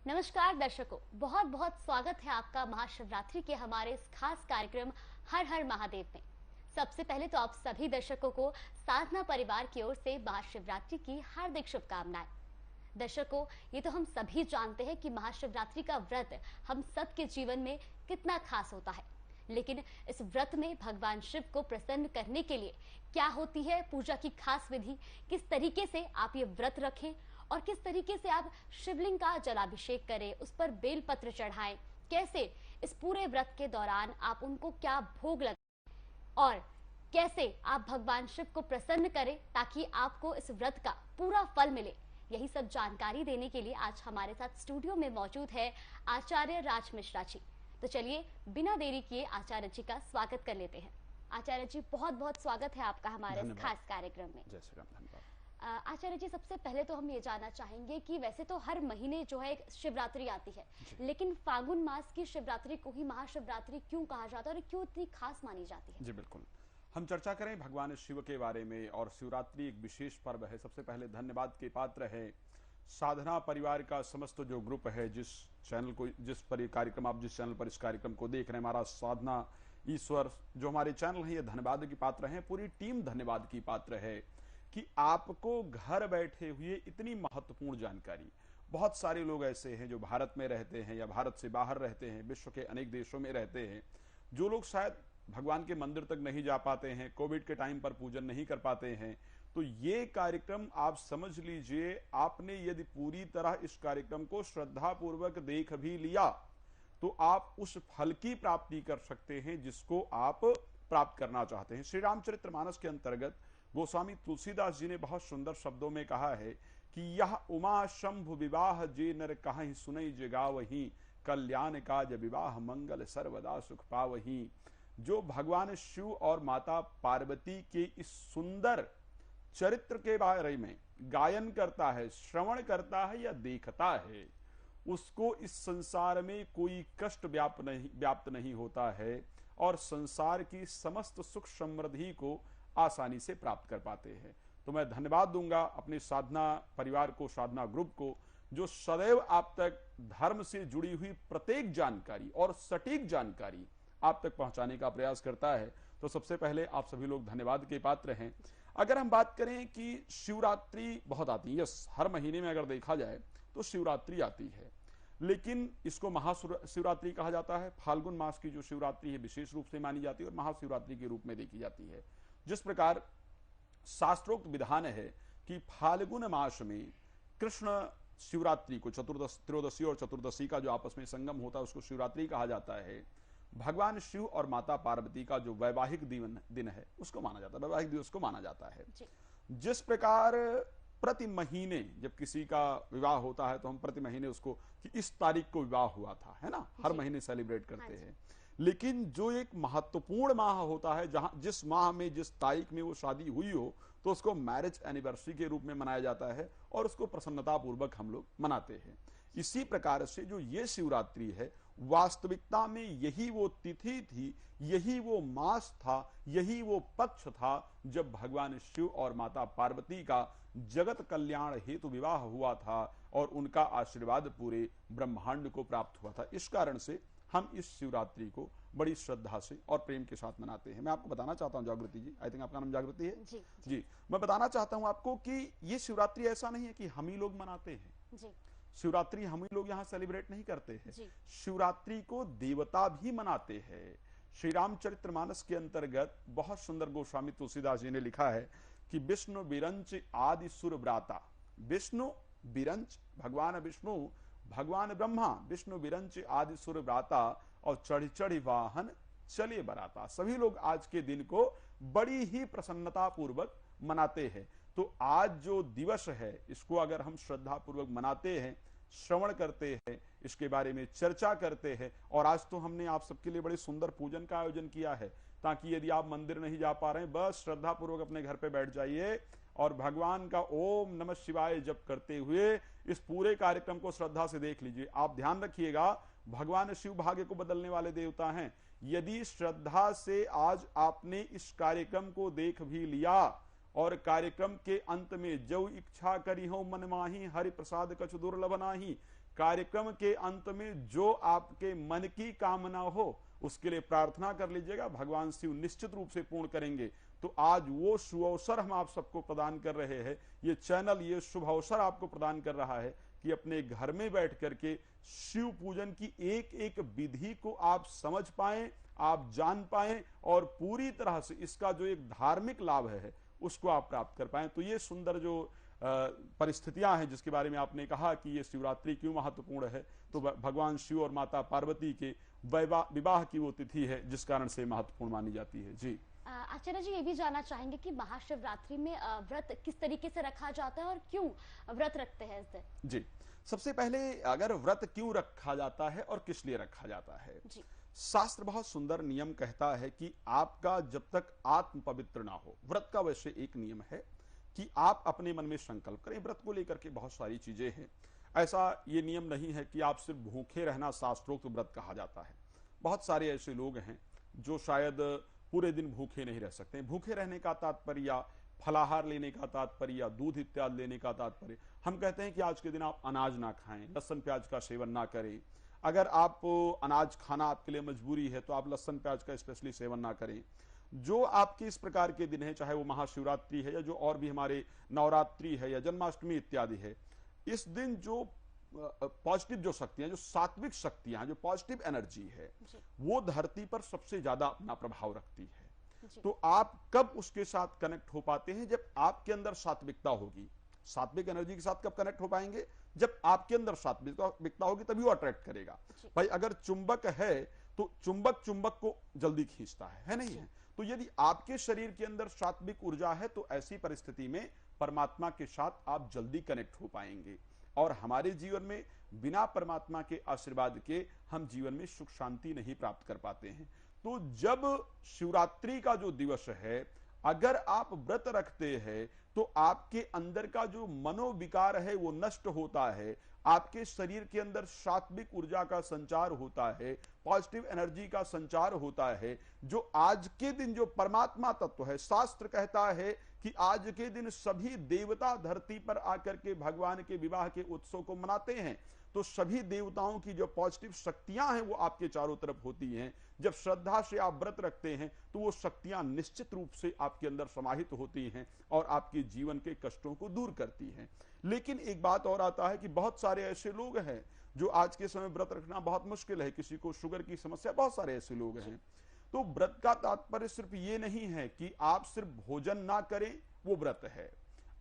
नमस्कार दर्शकों, बहुत बहुत स्वागत है आपका महाशिवरात्रि के हमारे इस खास कार्यक्रम हर हर महादेव में। सबसे पहले तो आप सभी दर्शकों को साधना परिवार की ओर से महाशिवरात्रि की हार्दिक शुभकामनाएं। दर्शकों, ये तो हम सभी जानते हैं कि महाशिवरात्रि का व्रत हम सबके जीवन में कितना खास होता है, लेकिन इस व्रत में भगवान शिव को प्रसन्न करने के लिए क्या होती है पूजा की खास विधि, किस तरीके से आप ये व्रत रखें और किस तरीके से आप शिवलिंग का जलाभिषेक करें, उस पर बेलपत्र चढ़ाएं, कैसे इस पूरे व्रत के दौरान आप उनको क्या भोग लगाएं और कैसे आप भगवान शिव को प्रसन्न करें ताकि आपको इस व्रत का पूरा फल मिले, यही सब जानकारी देने के लिए आज हमारे साथ स्टूडियो में मौजूद है आचार्य राज मिश्रा जी। तो चलिए बिना देरी किए आचार्य जी का स्वागत कर लेते हैं। आचार्य जी, बहुत बहुत स्वागत है आपका हमारे इस खास कार्यक्रम में। जय श्री राम। धन्यवाद। आचार्य जी, सबसे पहले तो हम ये जानना चाहेंगे कि वैसे तो हर महीने जो है शिवरात्रि आती है, लेकिन फागुन मास की शिवरात्रि को ही महाशिवरात्रि क्यों कहा जाता है और क्यों इतनी खास मानी जाती है? जी बिल्कुल, हम चर्चा करें भगवान शिव के बारे में। और शिवरात्रि एक विशेष पर्व है। सबसे पहले धन्यवाद के पात्र है साधना परिवार का समस्त जो ग्रुप है, जिस चैनल को, जिस पर कार्यक्रम आप जिस चैनल पर इस कार्यक्रम को देख रहे हैं, हमारा साधना ईश्वर जो हमारे चैनल है, ये धन्यवाद की पात्र है। पूरी टीम धन्यवाद की पात्र है कि आपको घर बैठे हुए इतनी महत्वपूर्ण जानकारी। बहुत सारे लोग ऐसे हैं जो भारत में रहते हैं या भारत से बाहर रहते हैं, विश्व के अनेक देशों में रहते हैं, जो लोग शायद भगवान के मंदिर तक नहीं जा पाते हैं, कोविड के टाइम पर पूजन नहीं कर पाते हैं। तो ये कार्यक्रम आप समझ लीजिए, आपने यदि पूरी तरह इस कार्यक्रम को श्रद्धा पूर्वक देख भी लिया तो आप उस फल की प्राप्ति कर सकते हैं जिसको आप प्राप्त करना चाहते हैं। श्री रामचरितमानस के अंतर्गत गोस्वामी तुलसीदास जी ने बहुत सुंदर शब्दों में कहा है कि यह उमा शंभु विवाह जे नर कहीं सुनई जगावही, कल्याण काज विवाह मंगल सर्वदा सुख पावही। जो भगवान शिव और माता पार्वती के इस सुंदर चरित्र के बारे में गायन करता है, श्रवण करता है या देखता है, उसको इस संसार में कोई कष्ट व्याप्त नहीं होता है और संसार की समस्त सुख समृद्धि को आसानी से प्राप्त कर पाते हैं। तो मैं धन्यवाद दूंगा अपने साधना परिवार को, साधना ग्रुप को, जो सदैव आप तक धर्म से जुड़ी हुई प्रत्येक जानकारी और सटीक जानकारी आप तक पहुंचाने का प्रयास करता है। तो सबसे पहले आप सभी लोग धन्यवाद के पात्र हैं। अगर हम बात करें कि शिवरात्रि बहुत आती है, यस, हर महीने में अगर देखा जाए तो शिवरात्रि आती है, लेकिन इसको महाशिवरात्रि कहा जाता है। फाल्गुन मास की जो शिवरात्रि है विशेष रूप से मानी जाती है और महाशिवरात्रि के रूप में देखी जाती है। जिस प्रकार शास्त्रोक्त विधान है कि फाल्गुन मास में कृष्ण शिवरात्रि को, त्रयोदशी और चतुर्दशी का जो आपस में संगम होता है उसको शिवरात्रि कहा जाता है। भगवान शिव और माता पार्वती का जो वैवाहिक दिन है उसको माना जाता है, वैवाहिक दिवस को माना जाता है। जिस प्रकार प्रति महीने जब किसी का विवाह होता है तो हम प्रति महीने उसको कि इस तारीख को विवाह हुआ था, है ना, हर महीने सेलिब्रेट करते हैं। लेकिन जो एक महत्वपूर्ण माह होता है, जहां जिस माह में जिस तारीख में वो शादी हुई हो, तो उसको मैरिज एनिवर्सरी के रूप में मनाया जाता है और उसको प्रसन्नता पूर्वक हम लोग मनाते हैं। इसी प्रकार से जो ये शिवरात्रि है, वास्तविकता में यही वो तिथि थी, यही वो मास था, यही वो पक्ष था जब भगवान शिव और माता पार्वती का जगत कल्याण हेतु विवाह हुआ था और उनका आशीर्वाद पूरे ब्रह्मांड को प्राप्त हुआ था। इस कारण से हम इस शिवरात्रि को बड़ी श्रद्धा से और प्रेम के साथ मनाते हैं। मैं आपको बताना चाहता हूं, जागृति जी, आई थिंक आपका नाम जागृति है जी, मैं बताना चाहता हूं आपको कि ये शिवरात्रि ऐसा नहीं है कि हम ही लोग मनाते हैं जी। शिवरात्रि हम ही लोग यहाँ सेलिब्रेट नहीं करते हैं, शिवरात्रि को देवता भी मनाते हैं। श्री रामचरितमानस के अंतर्गत बहुत सुंदर गोस्वामी तुलसीदास जी ने लिखा है कि विष्णु बिरंच आदि सुर ब्राता, विष्णु बिरंच भगवान विष्णु, भगवान ब्रह्मा, विष्णु बिरंच आदि सुर ब्राता और चढ़ी चढ़ी वाहन चले बराता। सभी लोग आज के दिन को बड़ी ही प्रसन्नता पूर्वक मनाते हैं। तो आज जो दिवस है इसको अगर हम श्रद्धा पूर्वक मनाते हैं, श्रवण करते हैं, इसके बारे में चर्चा करते हैं, और आज तो हमने आप सबके लिए बड़े सुंदर पूजन का आयोजन किया है ताकि यदि आप मंदिर नहीं जा पा रहे हैं, बस श्रद्धा पूर्वक अपने घर पे बैठ जाइए और भगवान का ओम नमः शिवाय जप करते हुए इस पूरे कार्यक्रम को श्रद्धा से देख लीजिए। आप ध्यान रखिएगा, भगवान शिव भाग्य को बदलने वाले देवता हैं। यदि श्रद्धा से आज आपने इस कार्यक्रम को देख भी लिया और कार्यक्रम के अंत में जो इच्छा करी हो मन माही, हरि प्रसाद कछु दुर्लभ नाही, कार्यक्रम के अंत में जो आपके मन की कामना हो उसके लिए प्रार्थना कर लीजिएगा, भगवान शिव निश्चित रूप से पूर्ण करेंगे। तो आज वो शुभ अवसर हम आप सबको प्रदान कर रहे हैं, ये चैनल ये शुभ अवसर आपको प्रदान कर रहा है कि अपने घर में बैठ करके शिव पूजन की एक एक विधि को आप समझ पाएं, आप जान पाएं और पूरी तरह से इसका जो एक धार्मिक लाभ है उसको आप प्राप्त कर पाएं। तो ये सुंदर जो परिस्थितियां हैं जिसके बारे में आपने कहा कि ये शिवरात्रि क्यों महत्वपूर्ण है, तो भगवान शिव और माता पार्वती के विवाह की वो तिथि है जिस कारण से महत्वपूर्ण मानी जाती है। जी आचार्य जी, ये भी जानना चाहेंगे कि महाशिवरात्रि में व्रत किस तरीके से रखा जाता है और क्यों व्रत रखते हैं इस दिन? जी, सबसे पहले अगर व्रत क्यों रखा जाता है और किस लिए रखा जाता है, जी। शास्त्र बहुत सुंदर नियम कहता है कि आपका जब तक आत्म पवित्र ना हो, व्रत का वैसे एक नियम है कि आप अपने मन में संकल्प करें। व्रत को लेकर के बहुत सारी चीजें हैं, ऐसा ये नियम नहीं है कि आप सिर्फ भूखे रहना शास्त्रोक्त व्रत कहा जाता है। बहुत सारे ऐसे लोग हैं जो शायद पूरे दिन भूखे नहीं रह सकते। भूखे रहने का तात्पर्य फलाहार लेने का तात्पर्य, दूध इत्यादि लेने का तात्पर्य, हम कहते हैं कि आज के दिन आप अनाज ना खाएं, लहसुन प्याज का सेवन ना करें। अगर आप अनाज खाना आपके लिए मजबूरी है तो आप लहसुन प्याज का स्पेशली सेवन ना करें। जो आपके इस प्रकार के दिन है, चाहे वो महाशिवरात्रि है या जो और भी हमारे नवरात्रि है या जन्माष्टमी इत्यादि है, इस दिन जो पॉजिटिव जो शक्तियां, जो सात्विक शक्तियां, जो पॉजिटिव एनर्जी है, वो धरती पर सबसे ज्यादा अपना प्रभाव रखती है। तो आप कब उसके साथ कनेक्ट हो पाते हैं? जब आपके अंदर सात्विकता होगी। सात्विक एनर्जी के साथ कब कनेक्ट हो पाएंगे? जब आपके अंदर सात्विकता होगी, तभी वो अट्रैक्ट करेगा। भाई अगर चुंबक है तो चुंबक चुंबक को जल्दी खींचता है नहीं है? तो यदि आपके शरीर के अंदर सात्विक ऊर्जा है तो ऐसी परिस्थिति में परमात्मा के साथ आप जल्दी कनेक्ट हो पाएंगे। और हमारे जीवन में बिना परमात्मा के आशीर्वाद के हम जीवन में सुख शांति नहीं प्राप्त कर पाते हैं। तो जब शिवरात्रि का जो दिवस है, अगर आप व्रत रखते हैं तो आपके अंदर का जो मनोविकार है वो नष्ट होता है, आपके शरीर के अंदर सात्विक ऊर्जा का संचार होता है, पॉजिटिव एनर्जी का संचार होता है, जो आज के दिन जो परमात्मा तत्व है। शास्त्र कहता है कि आज के दिन सभी देवता धरती पर आकर के भगवान के विवाह के उत्सव को मनाते हैं। तो सभी देवताओं की जो पॉजिटिव शक्तियां हैं वो आपके चारों तरफ होती हैं। जब श्रद्धा से आप व्रत रखते हैं तो वो शक्तियां निश्चित रूप से आपके अंदर समाहित होती हैं और आपके जीवन के कष्टों को दूर करती हैं। लेकिन एक बात और आता है कि बहुत सारे ऐसे लोग हैं जो आज के समय व्रत रखना बहुत मुश्किल है, किसी को शुगर की समस्या, बहुत सारे ऐसे लोग हैं। तो व्रत का तात्पर्य सिर्फ ये नहीं है कि आप सिर्फ भोजन ना करें, वो व्रत है।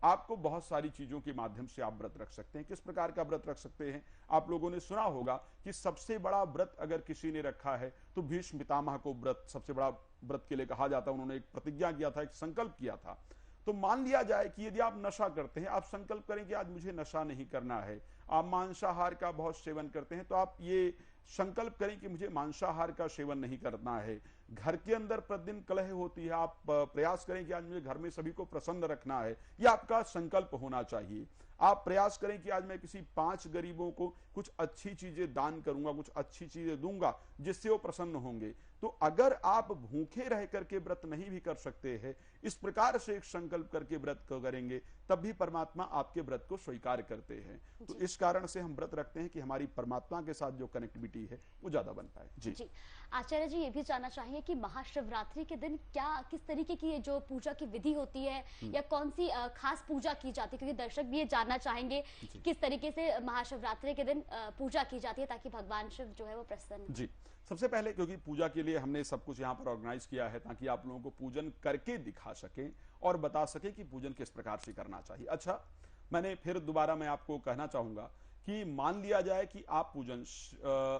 आपको बहुत सारी चीजों के माध्यम से आप व्रत रख सकते हैं। किस प्रकार का व्रत रख सकते हैं? आप लोगों ने सुना होगा कि सबसे बड़ा व्रत अगर किसी ने रखा है तो भीष्म पितामह को व्रत सबसे बड़ा व्रत के लिए कहा जाता है। उन्होंने एक प्रतिज्ञा किया था, एक संकल्प किया था। तो मान लिया जाए कि यदि आप नशा करते हैं, आप संकल्प करें कि आज मुझे नशा नहीं करना है, आप मांसाहार का बहुत सेवन करते हैं तो आप ये संकल्प करें कि मुझे मांसाहार का सेवन नहीं करना है। घर के अंदर प्रतिदिन कलह होती है, आप प्रयास करें कि आज मुझे घर में सभी को प्रसन्न रखना है, यह आपका संकल्प होना चाहिए। आप प्रयास करें कि आज मैं किसी 5 गरीबों को कुछ अच्छी चीजें दान करूंगा, कुछ अच्छी चीजें दूंगा जिससे वो प्रसन्न होंगे। तो अगर आप भूखे रह करके व्रत नहीं भी कर सकते हैं, इस प्रकार से एक संकल्प करके व्रत को करेंगे, तब भी परमात्मा आपके व्रत को स्वीकार करते हैं। तो इस कारण से हम व्रत रखते हैं कि हमारी परमात्मा के साथ जो कनेक्टिविटी है वो ज्यादा बन पाए। जी आचार्य जी, ये भी जानना चाहिए कि महाशिवरात्रि के दिन क्या किस तरीके की जो पूजा की विधि होती है या कौन सी खास पूजा की जाती है, क्योंकि दर्शक भी ये जानना चाहेंगे कि किस तरीके से महाशिवरात्रि के दिन पूजा की जाती है ताकि भगवान शिव जो है वो प्रसन्न। जी, सबसे पहले क्योंकि पूजा के लिए हमने सब कुछ यहाँ पर ऑर्गेनाइज किया है ताकि आप लोगों को पूजन करके दिखा सकें और बता सके कि पूजन किस प्रकार से करना चाहिए। अच्छा, मैंने फिर दोबारा मैं आपको कहना चाहूंगा कि मान लिया जाए कि आप पूजन,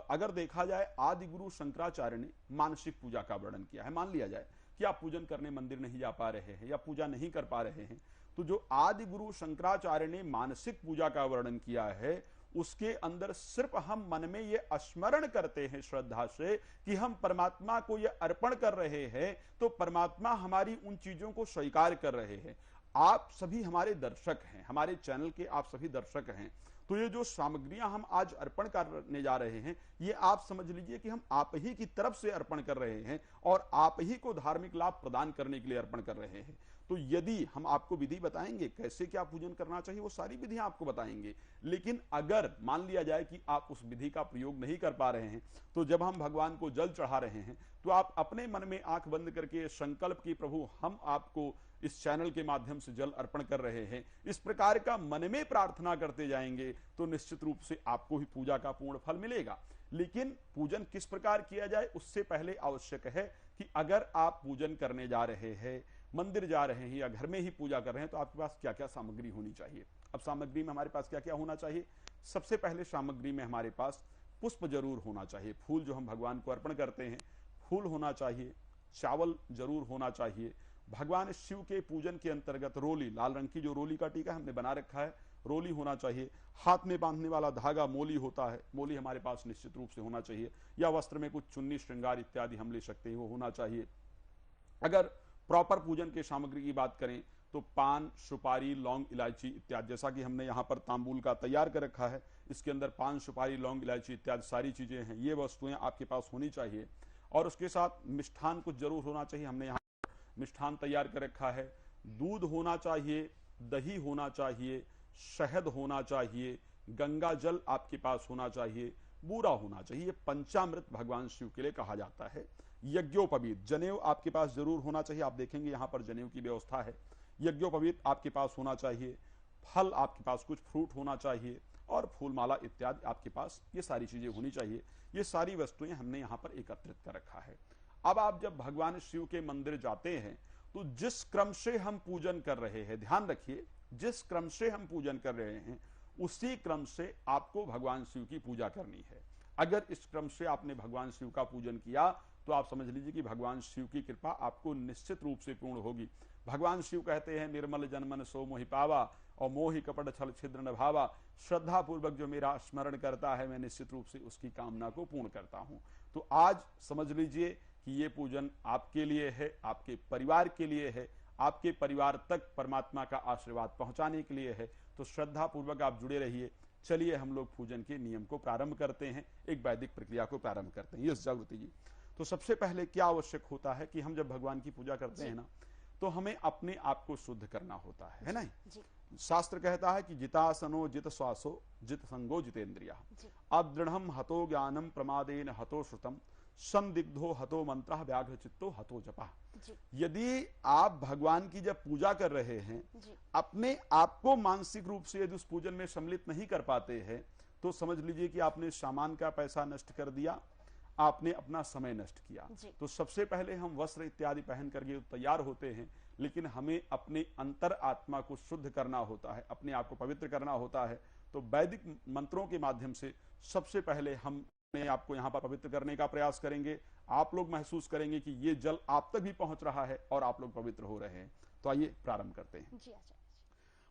अगर देखा जाए आदि गुरु शंकराचार्य ने मानसिक पूजा का वर्णन किया है। मान लिया जाए कि आप पूजन करने मंदिर नहीं जा पा रहे हैं या पूजा नहीं कर पा रहे हैं, तो जो आदि गुरु शंकराचार्य ने मानसिक पूजा का वर्णन किया है उसके अंदर सिर्फ हम मन में ये स्मरण करते हैं श्रद्धा से कि हम परमात्मा को ये अर्पण कर रहे हैं, तो परमात्मा हमारी उन चीजों को स्वीकार कर रहे हैं। आप सभी हमारे दर्शक हैं, हमारे चैनल के आप सभी दर्शक हैं, तो ये जो सामग्रियां हम आज अर्पण करने जा रहे हैं, ये आप समझ लीजिए कि हम आप ही की तरफ से अर्पण कर रहे हैं और आप ही को धार्मिक लाभ प्रदान करने के लिए अर्पण कर रहे हैं। तो यदि हम आपको विधि बताएंगे कैसे क्या पूजन करना चाहिए, वो सारी विधियां आपको बताएंगे, लेकिन अगर मान लिया जाए कि आप उस विधि का प्रयोग नहीं कर पा रहे हैं, तो जब हम भगवान को जल चढ़ा रहे हैं तो आप अपने मन में आंख बंद करके संकल्प की प्रभु हम आपको इस चैनल के माध्यम से जल अर्पण कर रहे हैं, इस प्रकार का मन में प्रार्थना करते जाएंगे तो निश्चित रूप से आपको ही पूजा का पूर्ण फल मिलेगा। लेकिन पूजन किस प्रकार किया जाए उससे पहले आवश्यक है कि अगर आप पूजन करने जा रहे हैं, मंदिर जा रहे हैं या घर में ही पूजा कर रहे हैं, तो आपके पास क्या क्या सामग्री होनी चाहिए। अब सामग्री में हमारे पास क्या क्या होना चाहिए। सबसे पहले सामग्री में हमारे पास पुष्प जरूर होना चाहिए। फूल जो हम भगवान को अर्पण करते हैं, फूल होना चाहिए, चावल जरूर होना चाहिए। भगवान शिव के पूजन के अंतर्गत रोली, लाल रंग की जो रोली का टीका हमने बना रखा है, रोली होना चाहिए। हाथ में बांधने वाला धागा मोली होता है, मोली हमारे पास निश्चित रूप से होना चाहिए, या वस्त्र में कुछ चुन्नी श्रृंगार इत्यादि हम ले सकते हैं, वो होना चाहिए। अगर प्रॉपर पूजन के सामग्री की बात करें तो पान, सुपारी, लौंग, इलायची इत्यादि, जैसा कि हमने यहाँ पर तांबूल का तैयार कर रखा है, इसके अंदर पान, सुपारी, लौंग, इलायची इत्यादि सारी चीजें हैं, ये वस्तुएं आपके पास होनी चाहिए। और उसके साथ मिष्ठान कुछ जरूर होना चाहिए, हमने यहाँ मिष्ठान तैयार कर रखा है। दूध होना चाहिए, दही होना चाहिए, शहद होना चाहिए, गंगा जल आपके पास होना चाहिए, बूरा होना चाहिए। पंचामृत भगवान शिव के लिए कहा जाता है। यज्ञोपवीत, जनेऊ आपके पास जरूर होना चाहिए, आप देखेंगे यहां पर जनेऊ की व्यवस्था है। यज्ञोपवीत आपके पास होना चाहिए। फल आपके पास कुछ फ्रूट होना चाहिए और फूलमाला इत्यादि आपके पास ये सारी चीजें होनी चाहिए। ये सारी वस्तुएं हमने यहाँ पर एकत्रित कर रखा है। अब आप जब भगवान शिव के मंदिर जाते हैं तो जिस क्रम से हम पूजन कर रहे हैं, ध्यान रखिए, जिस क्रम से हम पूजन कर रहे हैं उसी क्रम से आपको भगवान शिव की पूजा करनी है। अगर इस क्रम से आपने भगवान शिव का पूजन किया तो आप समझ लीजिए कि भगवान शिव की कृपा आपको निश्चित रूप से पूर्ण होगी। भगवान शिव कहते हैं, निर्मल जनमन सो मोहि पावा और मोहि कपट छल छिद्र न भावा। श्रद्धा पूर्वक जो मेरा स्मरण करता है मैं निश्चित रूप से उसकी कामना को पूर्ण करता हूं। तो आज समझ लीजिए कि ये पूजन आपके लिए है, आपके परिवार के लिए है, आपके परिवार तक परमात्मा का आशीर्वाद पहुंचाने के लिए है। तो श्रद्धा पूर्वक आप जुड़े रहिए। चलिए हम लोग पूजन के नियम को प्रारंभ करते हैं, एक वैदिक प्रक्रिया को प्रारंभ करते हैं। यस जागृति जी, तो सबसे पहले क्या आवश्यक होता है कि हम जब भगवान की पूजा करते हैं ना, तो हमें अपने आप को शुद्ध करना होता है ना। शास्त्र कहता है कि जितासनो जित श्वासो जित संगो जितेंद्रिया, अदृढ़ हतो ज्ञानम प्रमादेन हतो श्रुतम संदिग्धो हतो मंत्र व्याघ्र चित्तो हतो जपा। यदि आप भगवान की जब पूजा कर रहे हैं, अपने आप को मानसिक रूप से यदि उस पूजन में सम्मिलित नहीं कर पाते हैं, तो समझ लीजिए कि आपने सामान का पैसा नष्ट कर दिया, आपने अपना समय नष्ट किया। तो सबसे पहले हम वस्त्र इत्यादि पहन करके तैयार होते हैं, लेकिन हमें अपने अंतर आत्मा को शुद्ध करना होता है, अपने आप को पवित्र करना होता है। तो वैदिक मंत्रों के माध्यम से सबसे पहले हम अपने आप को यहाँ पर पवित्र करने का प्रयास करेंगे। आप लोग महसूस करेंगे कि ये जल आप तक भी पहुंच रहा है और आप लोग पवित्र हो रहे हैं। तो आइए प्रारंभ करते हैं।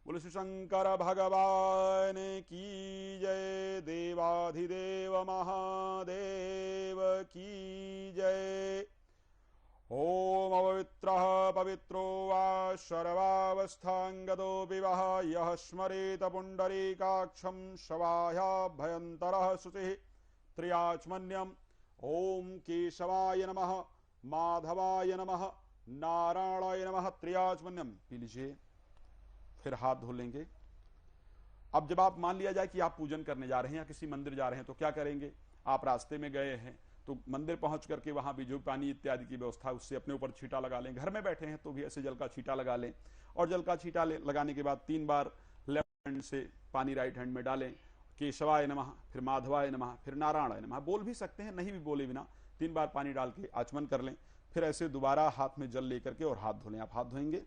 बोले श्री शंकर भगवान की जय, देवाधिदेव महादेव की जय। ओम अपवित्रः पवित्रो वा सर्वावस्थांगतो विवह यः स्मरेत पुंडरीकाक्षं शवाह्याभयंतरः शुचिः त्रियाचमन्यम्। ओम केशवाय नमः, माधवाय नमः, नारायणाय नमः। त्रियाचमन्यम पी लीजिए, फिर हाथ धो लेंगे। अब जब आप मान लिया जाए कि आप पूजन करने जा रहे हैं या किसी मंदिर जा रहे हैं, तो क्या करेंगे। आप रास्ते में गए हैं तो मंदिर पहुंच करके वहां भी जो पानी इत्यादि की व्यवस्था है उससे अपने ऊपर छींटा लगा लें। घर में बैठे हैं तो भी ऐसे जल का छींटा लगा लें, और जल का छींटा लगाने के बाद 3 बार लेफ्ट हैंड से पानी राइट हैंड में डालें। केशवाय नमः, फिर माधवाय नमः, फिर नारायणाय नमः। बोल भी सकते हैं, नहीं भी बोले बिना 3 बार पानी डाल के आचमन कर लें। फिर ऐसे दोबारा हाथ में जल लेकर के और हाथ धो लें। आप हाथ धोएंगे,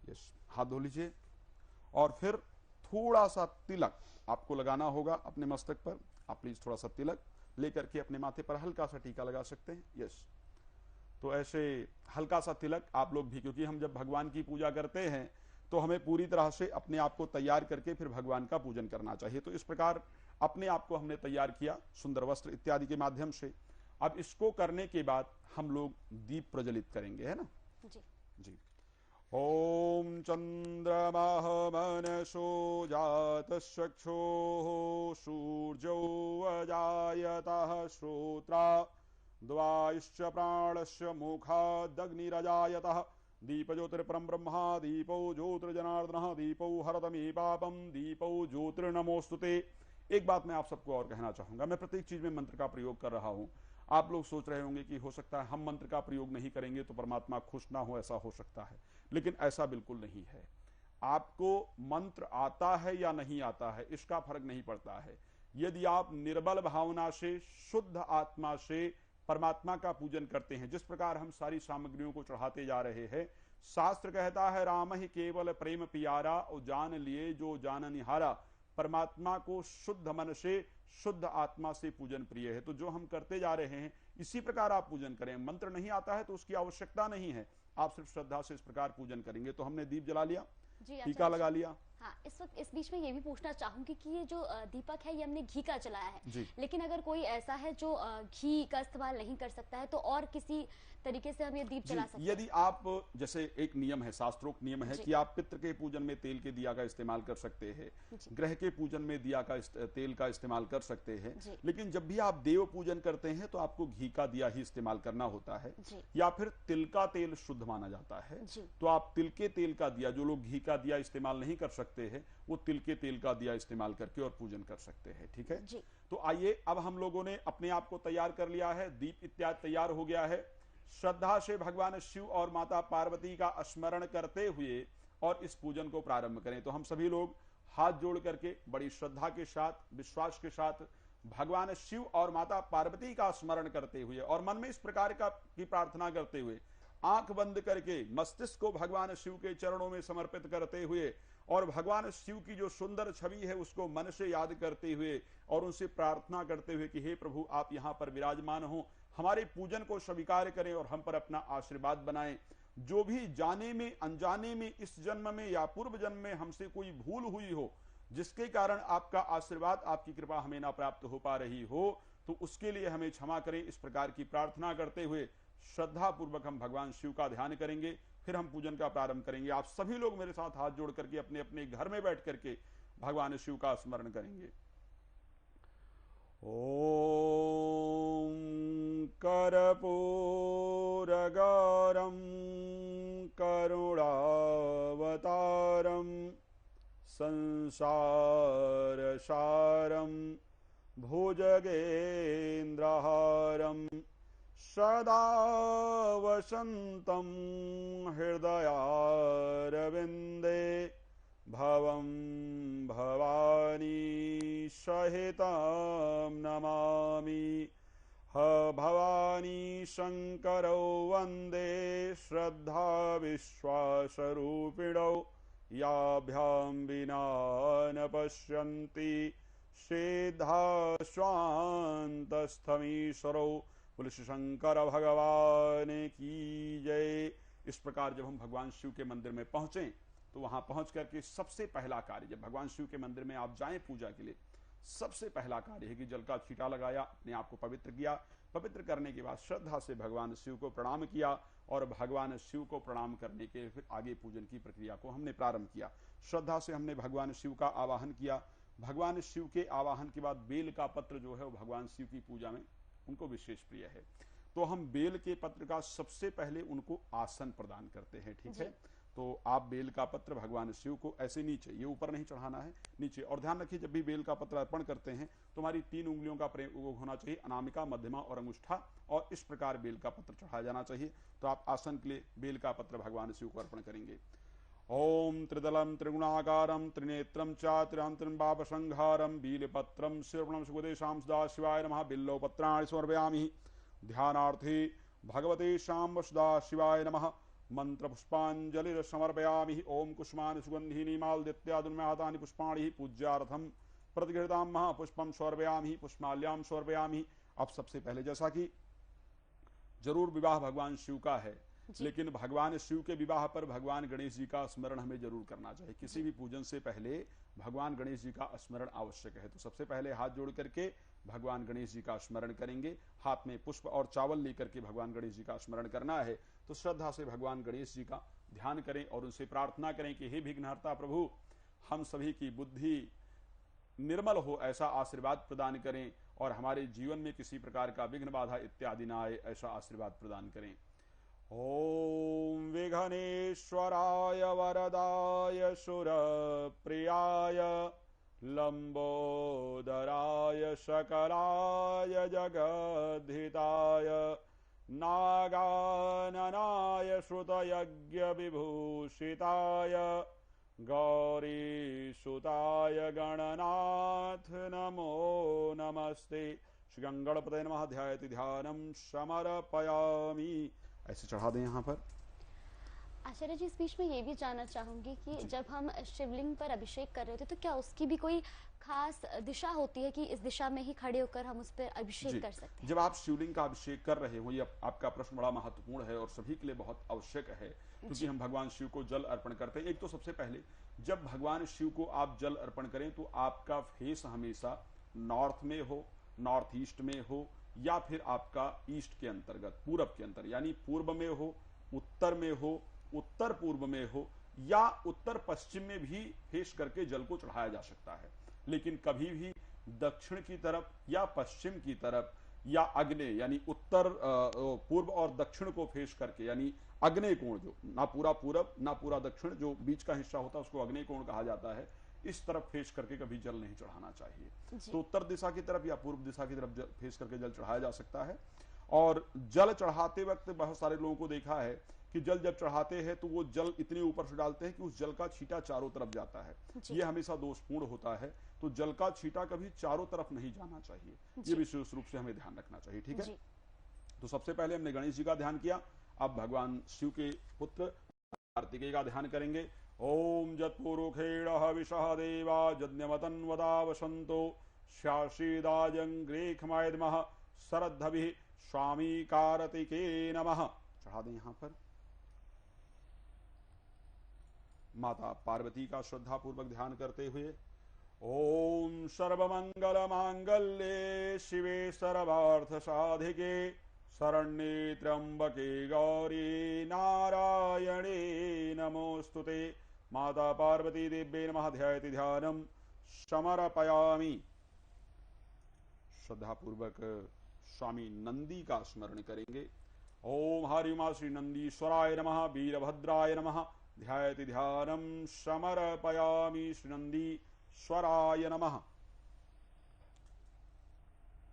यस, हाथ धो लीजिए। और फिर थोड़ा सा तिलक आपको लगाना होगा अपने मस्तक पर। आप प्लीज थोड़ा सा तिलक लेकर के अपने माथे पर हल्का सा टीका लगा सकते हैं। यस, तो ऐसे हल्का सा तिलक आप लोग भी, क्योंकि हम जब भगवान की पूजा करते हैं तो हमें पूरी तरह से अपने आप को तैयार करके फिर भगवान का पूजन करना चाहिए। तो इस प्रकार अपने आप को हमने तैयार किया सुंदर वस्त्र इत्यादि के माध्यम से। अब इसको करने के बाद हम लोग दीप प्रज्वलित करेंगे, है ना जी। ॐ चन्द्रमः मनसो जातश्चक्षुः सूर्यो अजायतः श्रोत्रा द्वायुश्च प्राणस्य मुखादग्निरजायतः दीपज्योतिर्परं ब्रह्मा दीपो ज्योतिर्जनार्दनः दीपो हरतमे पापम दीपो ज्योतिर्नमोस्तुते। एक बात मैं आप सबको और कहना चाहूंगा, मैं प्रत्येक चीज में मंत्र का प्रयोग कर रहा हूं। आप लोग सोच रहे होंगे कि हो सकता है हम मंत्र का प्रयोग नहीं करेंगे तो परमात्मा खुश ना हो, ऐसा हो सकता है, लेकिन ऐसा बिल्कुल नहीं है। आपको मंत्र आता है या नहीं आता है इसका फर्क नहीं पड़ता है। यदि आप निर्बल भावना से, शुद्ध आत्मा से परमात्मा का पूजन करते हैं, जिस प्रकार हम सारी सामग्रियों को चढ़ाते जा रहे हैं, शास्त्र कहता है राम ही केवल प्रेम पियारा और जान लिए जो जान निहारा। परमात्मा को शुद्ध मन से, शुद्ध आत्मा से पूजन प्रिय है। तो जो हम करते जा रहे हैं इसी प्रकार आप पूजन करें। मंत्र नहीं आता है तो उसकी आवश्यकता नहीं है, आप सिर्फ श्रद्धा से इस प्रकार पूजन करेंगे। तो हमने दीप जला लिया, टीका लगा लिया। हाँ, इस वक्त इस बीच में ये भी पूछना चाहूंगी कि ये जो दीपक है ये हमने घी का जलाया है, लेकिन अगर कोई ऐसा है जो घी का इस्तेमाल नहीं कर सकता है तो और किसी तरीके से हम ये दीप जला सकते हैं? यदि आप, जैसे एक नियम है, शास्त्रोक्त नियम है कि आप पितृ के पूजन में तेल के दिया का इस्तेमाल कर सकते हैं, ग्रह के पूजन में दिया का तेल का इस्तेमाल कर सकते हैं, लेकिन जब भी आप देव पूजन करते हैं तो आपको घी का दिया ही इस्तेमाल करना होता है, या फिर तिल का तेल शुद्ध माना जाता है। तो आप तिल के तेल का दिया, जो लोग घी का दिया इस्तेमाल नहीं कर सकते हैं वो तिल के तेल का दिया इस्तेमाल करके और पूजन कर सकते हैं। ठीक है, तो आइए अब हम लोगों ने अपने आप को तैयार कर लिया है, दीप इत्यादि तैयार हो गया है। श्रद्धा से भगवान शिव और माता पार्वती का स्मरण करते हुए और इस पूजन को प्रारंभ करें। तो हम सभी लोग हाथ जोड़ करके बड़ी श्रद्धा के साथ, विश्वास के साथ भगवान शिव और माता पार्वती का स्मरण करते हुए और मन में इस प्रकार की प्रार्थना करते हुए, आंख बंद करके मस्तिष्क को भगवान शिव के चरणों में समर्पित करते हुए और भगवान शिव की जो सुंदर छवि है उसको मन से याद करते हुए और उनसे प्रार्थना करते हुए कि हे प्रभु, आप यहाँ पर विराजमान हो, हमारे पूजन को स्वीकार करें और हम पर अपना आशीर्वाद बनाएं। जो भी जाने में, अनजाने में, इस जन्म में या पूर्व जन्म में हमसे कोई भूल हुई हो, जिसके कारण आपका आशीर्वाद, आपकी कृपा हमें ना प्राप्त हो पा रही हो, तो उसके लिए हमें क्षमा करें। इस प्रकार की प्रार्थना करते हुए श्रद्धा पूर्वक हम भगवान शिव का ध्यान करेंगे, फिर हम पूजन का प्रारंभ करेंगे। आप सभी लोग मेरे साथ हाथ जोड़ करके अपने अपने घर में बैठ करके भगवान शिव का स्मरण करेंगे। ओम कर्पूरगौरम करुणावतारम संसारसारम भुजगेन्द्रहारम सदा वसन्तं हृदयारविन्दे भवं भवानी सहितं नमामि। भवानी शंकरौ वन्दे श्रद्धा विश्वासरूपिणौ याभ्यां विना न पश्यन्ति सिद्धा स्वान्तस्थमीश्वरौ। बोले श्री शंकर भगवान की जय। इस प्रकार जब हम भगवान शिव के मंदिर में पहुंचे तो वहां पहुंच करके सबसे पहला कार्य, जब भगवान शिव के मंदिर में आप जाएं पूजा के लिए, सबसे पहला कार्य है कि जल का छींटा लगाया, अपने आप को पवित्र किया। पवित्र करने के बाद श्रद्धा से भगवान शिव को प्रणाम किया और भगवान शिव को प्रणाम करने के फिर आगे पूजन की प्रक्रिया को हमने प्रारंभ किया। श्रद्धा से हमने भगवान शिव का आवाहन किया। भगवान शिव के आवाहन के बाद बेल का पत्र जो है वो भगवान शिव की पूजा में उनको विशेष प्रिय है, तो हम बेल के पत्र का सबसे पहले उनको आसन प्रदान करते हैं। ठीक है, तो आप बेल का पत्र भगवान शिव को ऐसे नीचे, ये ऊपर नहीं चढ़ाना है, नीचे। और ध्यान रखिए जब भी बेल का पत्र अर्पण करते हैं तो हमारी 3 उंगलियों का प्रयोग होना चाहिए, अनामिका, मध्यमा और अंगुष्ठा, और इस प्रकार बेल का पत्र चढ़ाया जाना चाहिए। तो आप आसन के लिए बेल का पत्र भगवान शिव को अर्पण करेंगे। ओम त्रिदलम त्रिगुणाकारम त्रिनेत्रम च त्रिहंत्रम पापसंहारम बीलपत्रम श्रवणम सुगदेशां सदा शिवाय नमः। बिल्लो पत्राणि समर्पयामि। ध्यानार्थे भगवते शाम्ब सदा शिवाय नमः। मंत्र पुष्पांजलि समर्पयामि। ओम कुष्मानि सुगंधिनी मालदित्यादुन्महातानि पुष्पाणि पूज्यार्थम प्रतिगृहताम महापुष्पम समर्पयामि। पुष्पाल्याम समर्पयामि। अब सबसे पहले, जैसा कि जरूर विवाह भगवान शिव का है, लेकिन भगवान शिव के विवाह पर भगवान गणेश जी का स्मरण हमें जरूर करना चाहिए। किसी भी पूजन से पहले भगवान गणेश जी का स्मरण आवश्यक है। तो सबसे पहले हाथ जोड़ करके भगवान गणेश जी का स्मरण करेंगे। हाथ में पुष्प और चावल लेकर के भगवान गणेश जी का स्मरण करना है। तो श्रद्धा से भगवान गणेश जी का ध्यान करें और उनसे प्रार्थना करें कि हे विघ्नहर्ता प्रभु, हम सभी की बुद्धि निर्मल हो ऐसा आशीर्वाद प्रदान करें और हमारे जीवन में किसी प्रकार का विघ्न बाधा इत्यादि ना आए ऐसा आशीर्वाद प्रदान करें। ओम विघ्नेश्वराय वरदाय सुरप्रियाय लंबोदराय सकलाय जगद्धिताय नागाननाय श्रुतयज्ञ विभूषिताय गौरीसुताय गणनाथ नमो नमस्ते। श्री गंगणपतये नमः। ध्यायति ध्यानम समर्पयामि। ऐसे चढ़ा दें यहाँ पर। आचार्य जी, इस बीच में ये भी जानना चाहूंगी कि जब हम शिवलिंग पर अभिषेक कर रहे होते तो क्या उसकी भी कोई खास दिशा होती है कि इस दिशा में ही खड़े होकर हम उस पर अभिषेक कर सकते हैं? जब आप शिवलिंग का अभिषेक कर रहे हो, ये आपका प्रश्न बड़ा महत्वपूर्ण है और सभी के लिए बहुत आवश्यक है, क्योंकि हम भगवान शिव को जल अर्पण करते हैं। एक तो सबसे पहले जब भगवान शिव को आप जल अर्पण करें तो आपका फेस हमेशा नॉर्थ में हो, नॉर्थ ईस्ट में हो, या फिर आपका ईस्ट के अंतर्गत पूरब के अंतर, यानी पूर्व में हो, उत्तर में हो, उत्तर पूर्व में हो, या उत्तर पश्चिम में भी फेस करके जल को चढ़ाया जा सकता है। लेकिन कभी भी दक्षिण की तरफ या पश्चिम की तरफ या आग्नेय, यानी उत्तर पूर्व और दक्षिण को फेस करके, यानी आग्नेय कोण, जो ना पूरा पूरब ना पूरा दक्षिण, जो बीच का हिस्सा होता है उसको आग्नेय कोण कहा जाता है, इस तरफ फेस करके कभी जल नहीं चढ़ाना चाहिए। तो उत्तर दिशा की तरफ या पूर्व दिशा की तरफ फेस करके जल चढ़ाया जा सकता है। और जल चढ़ाते वक्त बहुत सारे लोगों को देखा है कि जल जब चढ़ाते हैं तो वो जल इतने ऊपर से डालते हैं कि उस जल का छींटा चारों तरफ जाता है। ये हमेशा दोषपूर्ण होता है। तो जल का छींटा कभी चारों तरफ नहीं जाना चाहिए, ये विशेष रूप से हमें ध्यान रखना चाहिए। ठीक है, तो सबसे पहले हमने गणेश जी का ध्यान किया, अब भगवान शिव के पुत्र कार्तिकेय का ध्यान करेंगे। ओम जत्पुरुखेण हविषः देवा यज्ञमतन् वदा वसन्तो शाशीदाजंग्रेखमायद्मः शरद्धभिः स्वामी कार्तिके नमः। चढ़ा दें यहां पर। माता पार्वती का श्रद्धा पूर्वक ध्यान करते हुए ओम सर्वमंगल मांगल्ये शिवे सर्वार्थ साधिके शरण्ये त्र्यंबके गौरी नारायणे नमोस्तुते। माता पार्वती देव्ये नमः। ध्यायति ध्यानम समर्पयामि। श्रद्धा पूर्वक स्वामी नंदी का स्मरण करेंगे। ओम हरिमा श्री नंदीश्वराय नमः। वीरभद्राय नमः। ध्यायति ध्यानम समर्पयामि। श्री नंदीश्वराय नमः।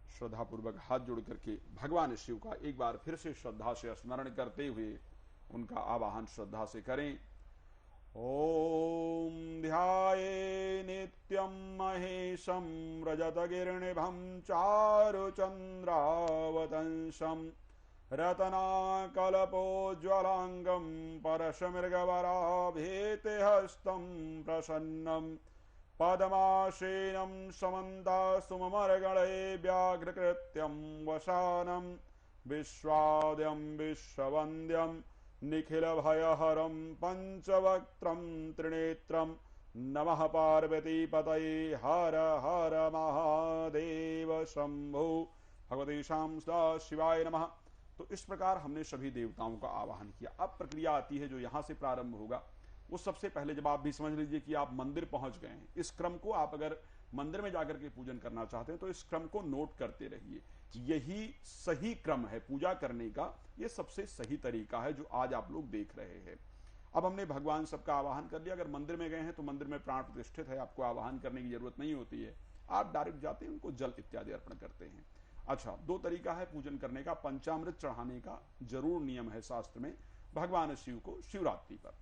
श्रद्धा पूर्वक हाथ जोड़ करके भगवान शिव का एक बार फिर से श्रद्धा से स्मरण करते हुए उनका आवाहन श्रद्धा से करें। ओम ध्याये नित्यं महेशं रजतगिरिनिभं चारुचन्द्रावतंसं रत्नाकल्पोज्ज्वलांगं परशमृगवराभीतिहस्तं प्रसन्नं पद्मासेनं समन्तास्तुममरगणे व्याघ्रकृत्यं वसानं विश्वाद्यं विश्ववन्द्यं निखिलभयहरं पंचवक्त्रं त्रिनेत्रं नमः पार्वतीपतये हर हर महादेव शंभो। भगवते शाम सदा शिवाय नमः। तो इस प्रकार हमने सभी देवताओं का आवाहन किया। अब प्रक्रिया आती है जो यहां से प्रारंभ होगा। वो सबसे पहले जब आप भी समझ लीजिए कि आप मंदिर पहुंच गए हैं, इस क्रम को आप अगर मंदिर में जाकर के पूजन करना चाहते हैं तो इस क्रम को नोट करते रहिए। यही सही क्रम है पूजा करने का, ये सबसे सही तरीका है जो आज आप लोग देख रहे हैं। अब हमने भगवान सबका आवाहन कर लिया। अगर मंदिर में गए हैं तो मंदिर में प्राण प्रतिष्ठित है, आपको आवाहन करने की जरूरत नहीं होती है, आप डायरेक्ट जाते हैं, उनको जल इत्यादि अर्पण करते हैं। अच्छा, दो तरीका है पूजन करने का। पंचामृत चढ़ाने का जरूर नियम है शास्त्र में भगवान शिव को शिवरात्रि पर।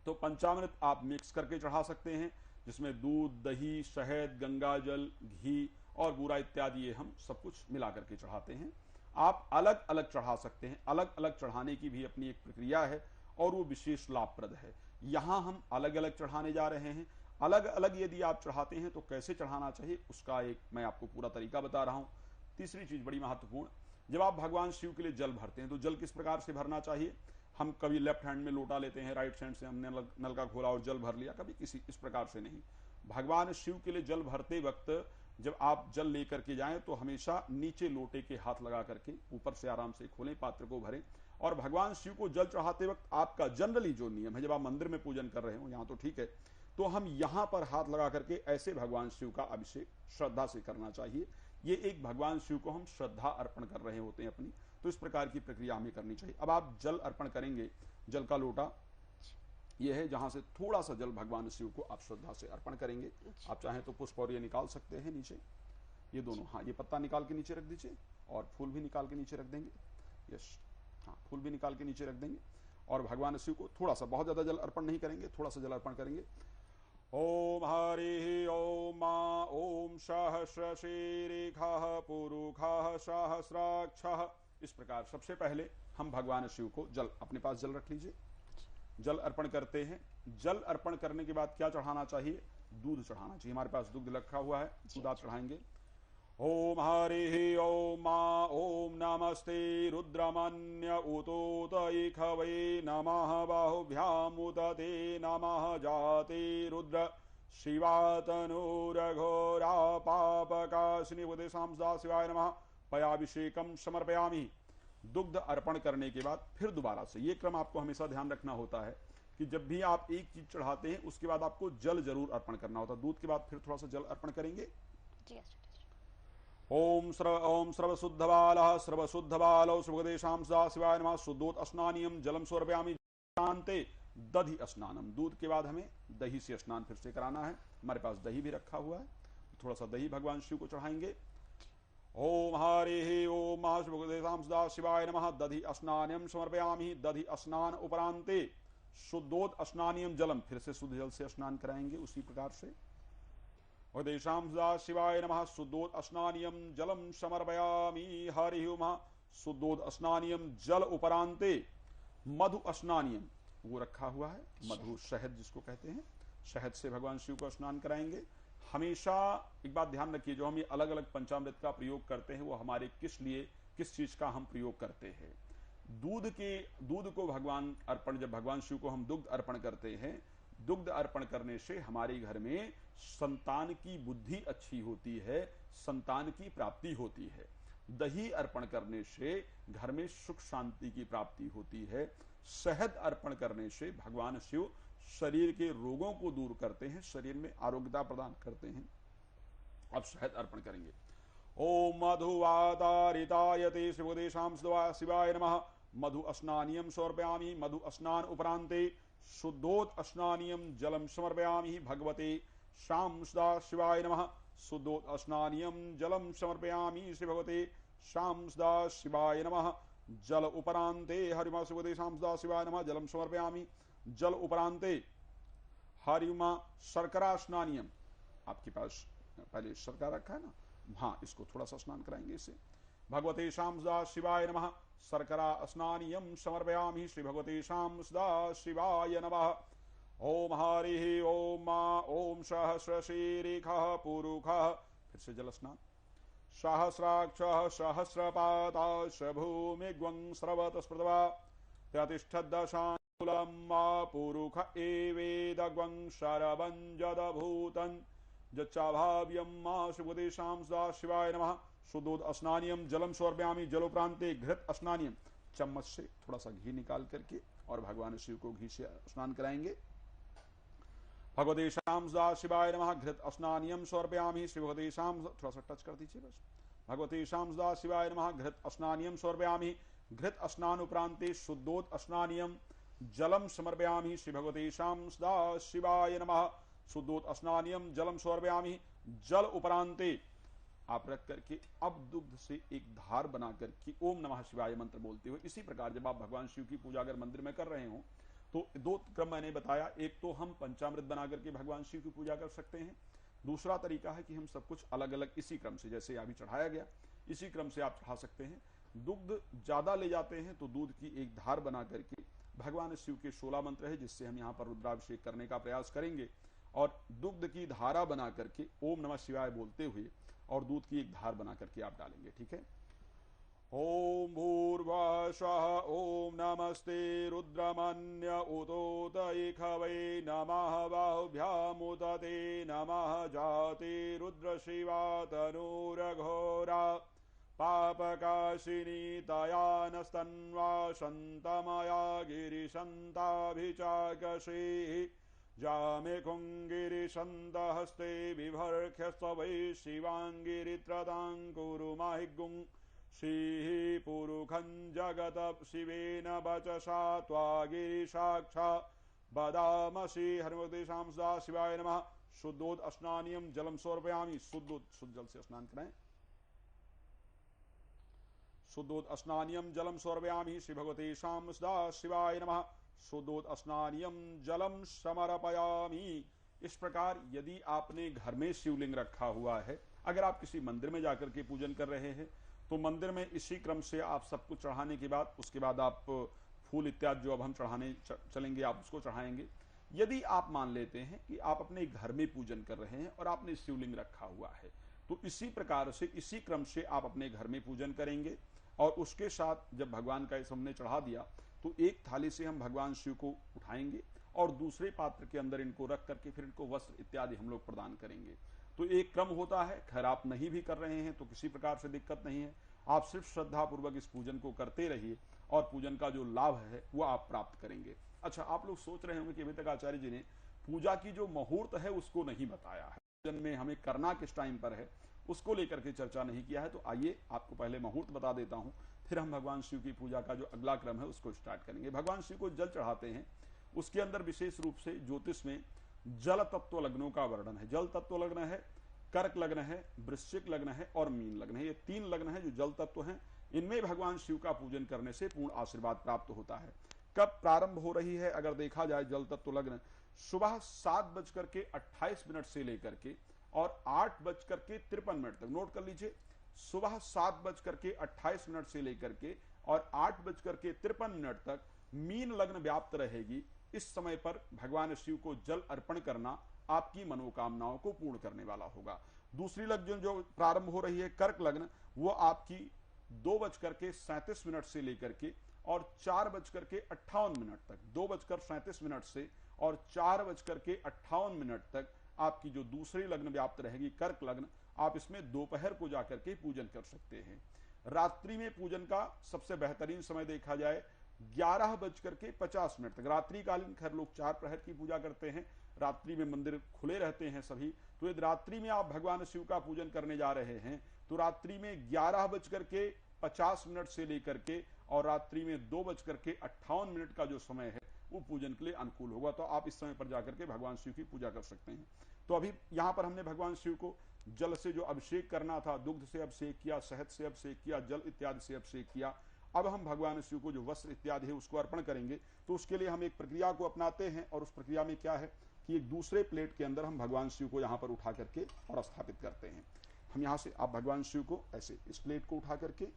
तो पंचामृत आप मिक्स करके चढ़ा सकते हैं, जिसमें दूध, दही, शहद, गंगा जल, घी और बूरा इत्यादि ये हम सब कुछ मिला करके चढ़ाते हैं। आप अलग अलग चढ़ा सकते हैं। अलग अलग चढ़ाने की भी अपनी एक प्रक्रिया है और वो विशेष लाभप्रद है। यहां हम अलग अलग चढ़ाने जा रहे हैं। अलग अलग यदि आप चढ़ाते हैं तो कैसे चढ़ाना चाहिए उसका एक मैं आपको पूरा तरीका बता रहा हूं। तीसरी चीज बड़ी महत्वपूर्ण, जब आप भगवान शिव के लिए जल भरते हैं तो जल किस प्रकार से भरना चाहिए। हम कभी लेफ्ट हैंड में लोटा लेते हैं, राइट हैंड से हमने नल का खोला और जल भर लिया, कभी किसी इस प्रकार से नहीं। भगवान शिव के लिए जल भरते वक्त जब आप जल लेकर के जाएं तो हमेशा नीचे लोटे के हाथ लगा करके ऊपर से आराम से खोलें, पात्र को भरें और भगवान शिव को जल चढ़ाते वक्त आपका जनरली जो नियम है, जब आप मंदिर में पूजन कर रहे हो, यहां तो ठीक है, तो हम यहां पर हाथ लगा करके ऐसे भगवान शिव का अभिषेक श्रद्धा से करना चाहिए। ये एक भगवान शिव को हम श्रद्धा अर्पण कर रहे होते हैं अपनी, तो इस प्रकार की प्रक्रिया हमें करनी चाहिए। अब आप जल अर्पण करेंगे, जल का लोटा ये है जहां से थोड़ा सा जल भगवान शिव को आप श्रद्धा से अर्पण करेंगे। आप चाहें तो पुष्प और ये निकाल सकते हैं नीचे, ये दोनों, हाँ ये पत्ता निकाल के नीचे रख दीजिए और फूल भी निकाल के नीचे रख देंगे। यस, हाँ फूल भी निकाल के नीचे रख देंगे और भगवान शिव को थोड़ा सा, बहुत ज्यादा जल अर्पण नहीं करेंगे, थोड़ा सा जल अर्पण करेंगे। ओम हरि ओम मा ओम सहस्रशीरिखः पुरुखः सहस्राक्षः। इस प्रकार सबसे पहले हम भगवान शिव को जल, अपने पास जल रख लीजिए, जल अर्पण करते हैं। जल अर्पण करने के बाद क्या चढ़ाना चाहिए? दूध चढ़ाना चाहिए। हमारे पास दुग्ध रखा हुआ है, दूध आप चढ़ाएंगे। ओम हरि ओम मा ओम नमस्ते रुद्रमन्य उतोतैखवे नमः बाहुभ्याम उदते नमः जाते रुद्र शिवातनुरघोरा पापकाशिनी उपदेशां सदा शिवाय नमः। पयाभिषेकम समर्पयामि। दुग्ध अर्पण करने के बाद फिर दोबारा से, ये क्रम आपको हमेशा ध्यान रखना होता है कि जब भी आप एक चीज चढ़ाते हैं उसके बाद आपको जल जरूर अर्पण करना होता है। दूध के बाद फिर थोड़ा सा जल अर्पण करेंगे। ओम सर्वशुद्धबालः सर्वशुद्धबालौ शुभदेशां सदा शिवाय नमः। शुद्धोत स्नानियम जलम समर्पयामि शांते दधि स्नानम। दूध के बाद हमें दही से स्नान फिर से कराना है। हमारे पास दही भी रखा हुआ है, थोड़ा सा दही भगवान शिव को चढ़ाएंगे। ओम हरि ओम महाशुभदेशां सदा शिवाय नमः। दधि स्नानम समर्पयामि। दधि स्नान उपरांते शुद्धोत स्नानियम जलम, फिर से शुद्ध जल से स्नान कराएंगे उसी प्रकार से। उपदेशां सदा शिवाय नमः। शुद्धोत स्नानियम जलम समर्पयामि। हरि ओम शुद्धोत स्नानियम जल उपरांते मधु स्नानियम, वो रखा हुआ है, मधु शहद जिसको कहते हैं, शहद से भगवान शिव को स्नान कराएंगे। हमेशा एक बात ध्यान रखिए, जो हम ये अलग अलग पंचामृत का प्रयोग करते हैं वो हमारे किस लिए, किस चीज का हम प्रयोग करते हैं। दूध को भगवान अर्पण, जब भगवान शिव को हम दुग्ध अर्पण करते हैं, दुग्ध अर्पण करने से हमारे घर में संतान की बुद्धि अच्छी होती है, संतान की प्राप्ति होती है। दही अर्पण करने से घर में सुख शांति की प्राप्ति होती है। शहद अर्पण करने से भगवान शिव शरीर के रोगों को दूर करते हैं, शरीर में आरोग्यता प्रदान करते हैं। अब शहद अर्पण करेंगे। ओम मधुवातारितायते शिवदेशां सदा शिवाय नमः। मधु स्नानियम समर्पयामि। मधु स्नान उपरांते शुद्धोत स्नानियम जलम समर्पयामि। भगवते शाम सदा शिवाय नमः। शुद्धोत स्नानियम जलम समर्पयामि श्री भगवते शाम सदा शिवाय नमः। जल उपरांते हरिमा शिवदेशां सदा शिवाय नमः। जलम समर्पयामि। जल उपरांते हरिमा शर्करा स्नानियम, आपके पास पहले शर्करा रखा है ना, हाँ इसको थोड़ा सा स्नान कराएंगे इससे। भगवते शाम सदा शिवाय नमः। शर्करा स्नानियम समर्पयामि श्री भगवते शाम सदा शिवाय नमः। ओम हरि ओम मा ओम सहस्रशीरिखः पुरुखः, फिर से जल स्नान। सहस्राक्षः सहस्रपाताश्च भूमिग्वं स्रवतस्पृतवा प्रतिष्ठद्दशाङ्गुलं मा पुरुख एवेदग्वं शरवं जदभूतं जच्चाभाव्यं मा शुभदेशां सदा शिवाय नमः। शुद्धोद स्नानियम जलम समर्पयामि। जलोपरांते घृत स्नानियम, चम्मच से थोड़ा सा घी निकाल करके और भगवान शिव को घी से स्नान कराएंगे। भगवते शाम सदा शिवाय नमः। घृत स्नानियम समर्पयामि श्री भगवते शाम, थोड़ा सा टच कर दीजिए बस। भगवते शाम सदा शिवाय नमः। घृत स्नानियम समर्पयामि। घृत स्नान उपरांते शुद्धोत स्नानियम जलम समर्पयामि श्री भगवते शाम सदा शिवाय नमः। शुद्धोत स्नानियम जलम समर्पयामि। जल उपरांते आप रख करके अब दुग्ध से एक धार बना करके ओम नमः शिवाय मंत्र बोलते हुए, इसी प्रकार जब आप भगवान शिव की पूजा अगर मंदिर में कर रहे हो तो दो क्रम मैंने बताया। एक तो हम पंचामृत बना करके भगवान शिव की पूजा कर सकते हैं, दूसरा तरीका है कि हम सब कुछ अलग अलग इसी क्रम से, जैसे अभी चढ़ाया गया इसी क्रम से आप चढ़ा सकते हैं। दुग्ध ज्यादा ले जाते हैं तो दूध की एक धार बना करके, भगवान शिव के 16 मंत्र है जिससे हम यहाँ पर रुद्राभिषेक करने का प्रयास करेंगे, और दुग्ध की धारा बना करके ओम नमः शिवाय बोलते हुए और दूध की एक धार बना करके आप डालेंगे। ठीक है। ओम भूर्भुवः स्वः ओम नमस्ते रुद्रमन्य उतोतैखवे नमः बाहुभ्याम उदते नमः जाते रुद्र शिवा तनुरघोरा पापकाशिनी तया नस्तन्वा शन्तमया गिरिशन्ताभिचाकशी जामेकुङ्गिरिशन्तहस्ते बिभर्ख्यस्तवै शिवाङ्गिरित्रदां कुरु माहिगुं श्रीः पुरुखं जगत शिवेन वचसा त्वा गिरिसाक्षा बदामसि हनुमते शाम सदा शिवाय नमः। शुद्धोद स्नानियम जलम समर्पयामि। शुद्ध जल से स्नान करें। शुद्धोद स्नानियम जलम समर्पयामि श्री भगवते शाम सदा शिवाय नमः। शुद्धोद स्नानियम जलम समर्पयामि। इस प्रकार यदि आपने घर में शिवलिंग रखा हुआ है, अगर आप किसी मंदिर में जाकर के पूजन कर रहे हैं तो मंदिर में इसी क्रम से आप सब कुछ चढ़ाने के बाद उसके बाद आप फूल इत्यादि जो अब हम चढ़ाने चलेंगे आप उसको चढ़ाएंगे। यदि आप मान लेते हैं कि आप अपने घर में पूजन कर रहे हैं और आपने शिवलिंग रखा हुआ है तो इसी प्रकार से इसी क्रम से आप अपने घर में पूजन करेंगे और उसके साथ जब भगवान का इस हमने चढ़ा दिया तो एक थाली से हम भगवान शिव को उठाएंगे और दूसरे पात्र के अंदर इनको रख करके फिर इनको वस्त्र इत्यादि हम लोग प्रदान करेंगे। तो एक क्रम होता है। खैर आप नहीं भी कर रहे हैं तो किसी प्रकार से दिक्कत नहीं है, आप सिर्फ श्रद्धा पूर्वक इस पूजन को करते रहिए और पूजन का जो लाभ है वो आप प्राप्त करेंगे। अच्छा, आप लोग सोच रहे होंगे कि अभी तक आचार्य जी ने पूजा की जो मुहूर्त है उसको नहीं बताया है, पूजन में हमें करना किस टाइम पर है उसको लेकर के चर्चा नहीं किया है। तो आइए आपको पहले मुहूर्त बता देता हूं, फिर हम भगवान शिव की पूजा का जो अगला क्रम है उसको स्टार्ट करेंगे। भगवान शिव को जल चढ़ाते हैं, उसके अंदर विशेष रूप से ज्योतिष में जल तत्व लग्नों का वर्णन है। जल तत्व लग्न है, कर्क लग्न है, वृश्चिक लग्न है और मीन लग्न है। ये 3 लग्न है जो जल तत्व हैं। इनमें भगवान शिव का पूजन करने से पूर्ण आशीर्वाद प्राप्त होता है। कब प्रारंभ हो रही है अगर देखा जाए जल तत्व लग्न सुबह 7:28 से लेकर के और 8:53 तक। नोट कर लीजिए, सुबह 7:28 से लेकर के और 8:53 तक मीन लग्न व्याप्त रहेगी। इस समय पर भगवान शिव को जल अर्पण करना आपकी मनोकामनाओं को पूर्ण करने वाला होगा। दूसरी लग्न जो प्रारंभ हो रही है कर्क लग्न, वो आपकी 2:37 से लेकर के और 4:58 तक, 2:37 से और 4:58 तक आपकी जो दूसरी लग्न व्याप्त रहेगी कर्क लग्न, आप इसमें दोपहर को जाकर के पूजन कर सकते हैं। रात्रि में पूजन का सबसे बेहतरीन समय देखा जाए 11:50 तक। रात्रि कालीन खैर लोग 4 प्रहर की पूजा करते हैं, रात्रि में मंदिर खुले रहते हैं सभी। तो यदि रात्रि में आप भगवान शिव का पूजन करने जा रहे हैं तो रात्रि में 11:50 से लेकर के और रात्रि में 2:58 का जो समय है वो पूजन के लिए अनुकूल होगा। तो आप इस समय पर जाकर के भगवान शिव की पूजा कर सकते हैं। तो अभी यहां पर हमने भगवान शिव को जल से जो अभिषेक करना था, दुग्ध से अभिषेक किया, शहद से अभिषेक किया, जल इत्यादि से अभिषेक किया। अब हम भगवान शिव को जो वस्त्र इत्यादि है उसको अर्पण करेंगे। तो उसके लिए हम एक प्रक्रिया को अपनाते हैं और उस प्रक्रिया में क्या है कि एक दूसरे प्लेट के अंदर हम भगवान शिव को यहाँ पर उठा करके और स्थापित करते हैं। हम यहाँ से आप भगवान शिव को ऐसे इस प्लेट को उठा करके,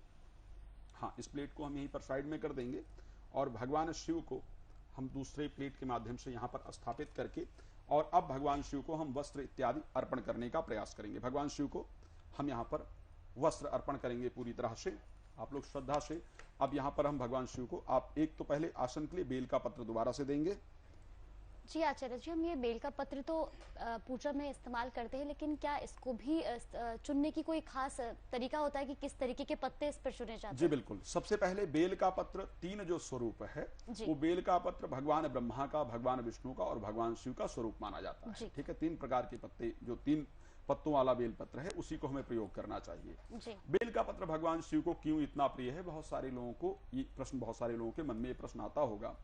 हाँ इस प्लेट को हम यहीं पर साइड में कर देंगे और भगवान शिव को हम दूसरे प्लेट के माध्यम से यहाँ पर स्थापित करके और अब भगवान शिव को हम वस्त्र इत्यादि अर्पण करने का प्रयास करेंगे। भगवान शिव को हम यहाँ पर वस्त्र अर्पण करेंगे पूरी तरह से, आप लोग श्रद्धा से। अब यहाँ पर हम भगवान शिव को आप एक तो पहले आसन के लिए बेल का पत्र दोबारा से देंगे। जी आचार्य जी, हम ये बेल का पत्र तो पूजा में इस्तेमाल करते हैं, लेकिन क्या इसको भी चुनने की कोई खास तरीका होता है कि किस तरीके के पत्ते इस पर चुने जाते हैं? जी बिल्कुल। सबसे पहले बेल का पत्र 3 जो स्वरूप है वो बेल का पत्र भगवान ब्रह्मा का, भगवान विष्णु का और भगवान शिव का स्वरूप माना जाता है। ठीक है, 3 प्रकार के पत्ते, जो 3 पत्तों वाला बेल पत्र है उसी को हमें प्रयोग करना चाहिए। बेल का पत्र भगवान शिव को क्यों इतना प्रिय है, बहुत सारे लोगों को ये प्रश्न, बहुत सारे लोगों के मन में ये प्रश्न आता होगा।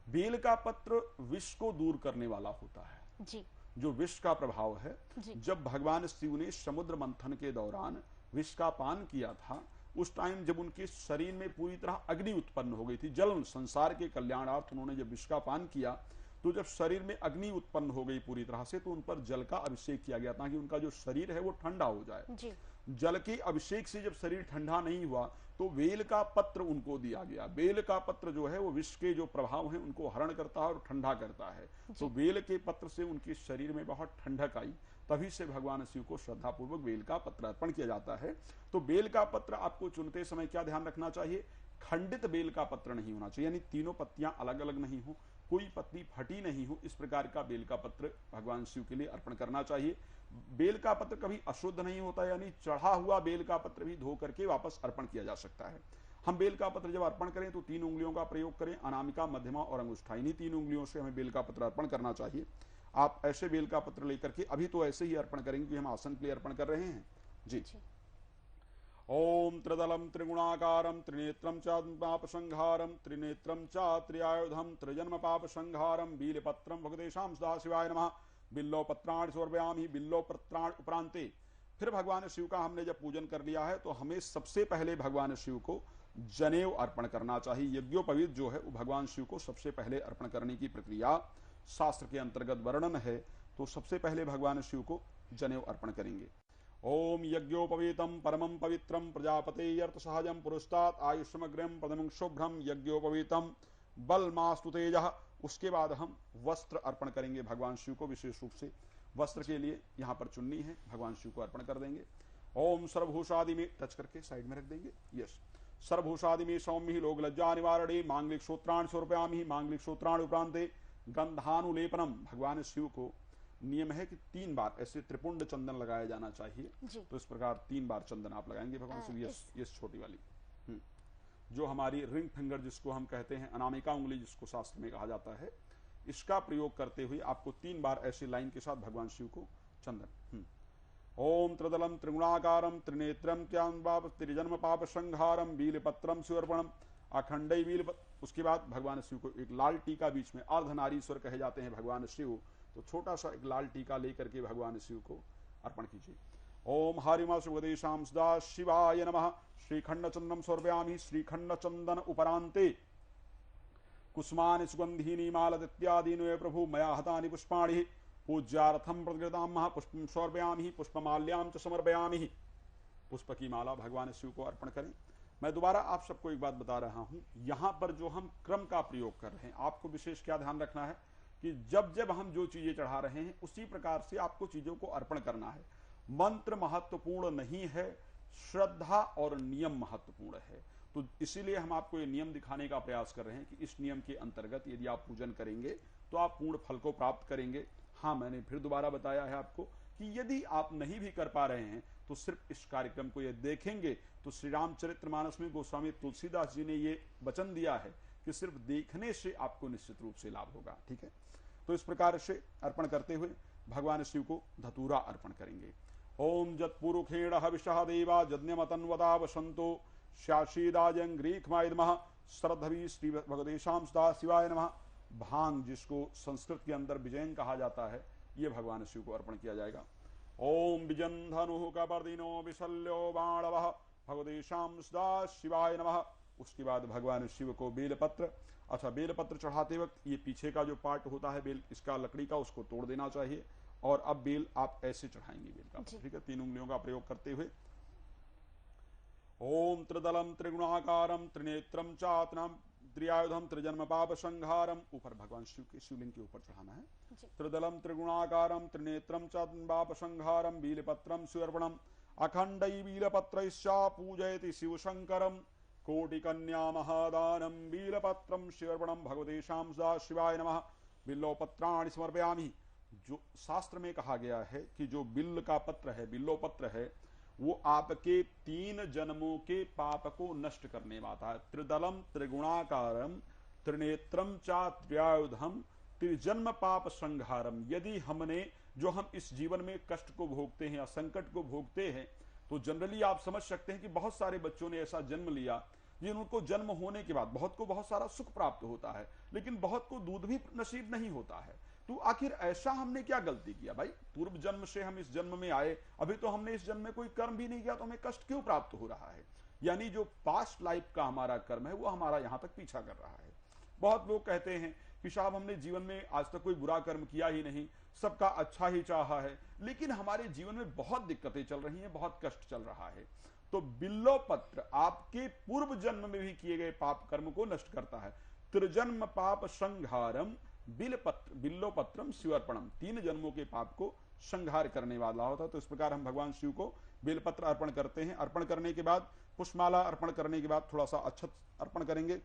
बेल का पत्र विष को दूर करने वाला होता है जी। जो विष का प्रभाव है, जब भगवान शिव ने समुद्र मंथन के दौरान विष का पान किया था, उस टाइम जब उनके शरीर में पूरी तरह अग्नि उत्पन्न हो गई थी, जल संसार के कल्याणार्थ उन्होंने जब विष का पान किया तो जब शरीर में अग्नि उत्पन्न हो गई पूरी तरह से, तो उन पर जल का अभिषेक किया गया ताकि उनका जो शरीर है वो ठंडा हो जाए जी। जल के अभिषेक से जब शरीर ठंडा नहीं हुआ तो बेल का पत्र उनको दिया गया। बेल का पत्र जो है वो विष के जो प्रभाव हैं उनको हरण करता है और ठंडा करता है। तो बेल के पत्र से उनके शरीर में बहुत ठंडक आई, तभी से भगवान शिव को श्रद्धा पूर्वक बेल का पत्र अर्पण किया जाता है। तो बेल का पत्र आपको चुनते समय क्या ध्यान रखना चाहिए, खंडित बेल का पत्र नहीं होना चाहिए, यानी तीनों पत्तियां अलग अलग नहीं हो, कोई पत्ती फटी नहीं हो, इस प्रकार का बेल का पत्र भगवान शिव के लिए अर्पण करना चाहिए। बेल का पत्र कभी अशुद्ध नहीं होता, यानी चढ़ा हुआ बेल का पत्र भी धो करके वापस अर्पण किया जा सकता है। हम बेल का पत्र जब अर्पण करें तो 3 उंगलियों का प्रयोग करें, अनामिका, मध्यमा और अंगुष्ठा, इन्हीं 3 उंगलियों से हमें बेल का पत्र अर्पण करना चाहिए। आप ऐसे बेल का पत्र लेकर के अभी तो ऐसे ही अर्पण करेंगे कि हम आसन के लिए अर्पण कर रहे हैं जी। ओम त्रिदलम त्रिगुणाकारम त्रिनेत्रम च पाप संहारम त्रिनेत्रम च त्रियायुधम त्रिजन्म पाप संहारम बीलपत्रम भगवतेषां सदाशिवाय नमः। बिल्लो पत्राणि समर्पयामि बिल्लो पत्राणि उपरांते। फिर भगवान शिव का हमने जब पूजन कर लिया है तो हमें सबसे पहले भगवान शिव को जनेऊ अर्पण करना चाहिए। यज्ञोपवीत जो है वो भगवान शिव को सबसे पहले अर्पण करने की प्रक्रिया शास्त्र के अंतर्गत वर्णन है। तो सबसे पहले भगवान शिव को जनेऊ अर्पण करेंगे। ओम यज्ञोपवीतम परमं पवित्रम प्रजापते अर्थ सहजम पुरुषात् आयुष्मग्रम पदमं शुभ्रम यज्ञोपवीतम बलमास्तु तेजः। उसके बाद हम वस्त्र अर्पण करेंगे भगवान शिव को, विशेष रूप से वस्त्र के लिए यहाँ पर चुन्नी है, भगवान शिव को अर्पण कर देंगे। ओम सर्वभूषादि में टच करके साइड में रख देंगे, यस। सर्वभूषादि में सौम्य लोग लज्जा निवारणे मांगलिक सूत्राण समर्पयामि मांगलिक सूत्राण उपरांते गंधानुलेपनम। भगवान शिव को नियम है कि 3 बार ऐसे त्रिपुंड चंदन लगाया जाना चाहिए। तो इस प्रकार 3 बार चंदन आप लगाएंगे भगवान शिव। ये छोटी वाली जो हमारी रिंग फिंगर जिसको हम कहते हैं, अनामिका उंगली जिसको शास्त्र में कहा जाता है, इसका प्रयोग करते हुए आपको 3 बार ऐसी लाइन के साथ भगवान शिव को चंदन। ओम त्रिदलम त्रिगुणाकारम त्रिनेत्रम त्रिजन्म पाप संहारम बीलपत्रम शिवर्पणम अखंडई बील। उसके बाद भगवान शिव को एक लाल टीका, बीच में अर्धनारीश्वर कहे जाते हैं भगवान शिव, तो छोटा सा एक लाल टीका लेकर के भगवान शिव को अर्पण कीजिए। ओम हरिमा सुगदेशाम सदा शिवाय नमः। श्रीखंड चंदन समर्पयामि श्रीखंड चंदन उपरांते कुसुमानि सुगंधीनि मालदित्यादीनि प्रभु मया हतानि पुष्पाणि पूज्यार्थम प्रतिगृतामः पुष्पं समर्पयामि पुष्पमाल्यां च समर्पयामि। पुष्प की माला भगवान शिव को अर्पण करें। मैं दोबारा आप सबको एक बात बता रहा हूं, यहां पर जो हम क्रम का प्रयोग कर रहे हैं, आपको विशेष क्या ध्यान रखना है कि जब जब हम जो चीजें चढ़ा रहे हैं उसी प्रकार से आपको चीजों को अर्पण करना है। मंत्र महत्वपूर्ण नहीं है, श्रद्धा और नियम महत्वपूर्ण है। तो इसीलिए हम आपको ये नियम दिखाने का प्रयास कर रहे हैं कि इस नियम के अंतर्गत यदि आप पूजन करेंगे तो आप पूर्ण फल को प्राप्त करेंगे। हाँ, मैंने फिर दोबारा बताया है आपको कि यदि आप नहीं भी कर पा रहे हैं तो सिर्फ इस कार्यक्रम को ये देखेंगे तो श्री रामचरितमानस में गोस्वामी तुलसीदास जी ने ये वचन दिया है कि सिर्फ देखने से आपको निश्चित रूप से लाभ होगा। ठीक है, तो इस प्रकार से अर्पण करते हुए भगवान शिव को धतूरा अर्पण करेंगे। ओम जत्पुरुखेण हविषः देवा यज्ञमतन्वता वसंतो श्याशीदाजंग्रीखमायदमः श्रद्धवी श्री भगवतेषां सदा शिवाय नमः। भांग जिसको संस्कृत के अंदर विजयन कहा जाता है, ये भगवान शिव को अर्पण किया जाएगा। ओम विजंधनु कपर्दिनो विशल्यो बाणवः भगवतेषां सदा शिवाय नमः। उसके बाद भगवान शिव को बेलपत्र, अच्छा बेलपत्र चढ़ाते वक्त ये पीछे का जो पार्ट होता है बेल इसका लकड़ी का, उसको तोड़ देना चाहिए। और अब बेल आप ऐसे चढ़ाएंगे बेल का, ठीक है, 3 उंगलियों का प्रयोग करते हुए। ओम त्रिदलम त्रिगुणाकारम त्रिनेत्रम चातनम त्रियायुधम त्रिजन्म पाप संहारम। ऊपर भगवान शिव के शिवलिंग के ऊपर चढ़ाना है। त्रिदलम त्रिगुणाकारम त्रिनेत्रम चातन पाप संहारम बीलपत्रम शिवर्पणम अखंडई बीलपत्रैश्चा पूजयति शिव शंकरम कोटि कन्या महादानम बीलपत्रम शिवर्पणम भगवतेषां सदा शिवाय नमः। बिल्लोपत्राणि समर्पयामि। जो शास्त्र में कहा गया है कि जो बिल्ल का पत्र है, बिल्लो पत्र है, वो आपके 3 जन्मों के पाप को नष्ट करने वाला है। त्रिदलम त्रिगुणाकारम त्रिनेत्रम चा त्रियायुधम त्रिजन्म पाप संहारम। यदि हमने जो हम इस जीवन में कष्ट को भोगते हैं या संकट को भोगते हैं, तो जनरली आप समझ सकते हैं कि बहुत सारे बच्चों ने ऐसा जन्म लिया जिनको जन्म होने के बाद बहुत को बहुत सारा सुख प्राप्त होता है, लेकिन बहुत को दूध भी नसीब नहीं होता है। तो आखिर ऐसा हमने क्या गलती किया भाई? पूर्व जन्म से हम इस जन्म में आए, अभी तो हमने इस जन्म में कोई कर्म भी नहीं किया, तो हमें कष्ट क्यों प्राप्त हो रहा है? यानी जो पास्ट लाइफ का हमारा कर्म है वो हमारा यहां तक पीछा कर रहा है। बहुत लोग कहते हैं कि साहब हमने जीवन में आज तक कोई बुरा कर्म किया ही नहीं, सबका अच्छा ही चाहा है, लेकिन हमारे जीवन में बहुत दिक्कतें चल रही हैं, बहुत कष्ट चल रहा है। तो बिल्लो पत्र आपके पूर्व जन्म में भी किए गए पाप कर्म को नष्ट करता है। त्रिजन्म पाप संहारम बिल्लो पत्रम शिवर्पणम। 3 जन्मों के पाप को संहार करने वाला होता है। तो इस प्रकार हम भगवान शिव को बेलपत्र अर्पण करते हैं। अर्पण करने के बाद पुष्पमाला अर्पण करने के बाद थोड़ा सा अक्षत अर्पण करेंगे।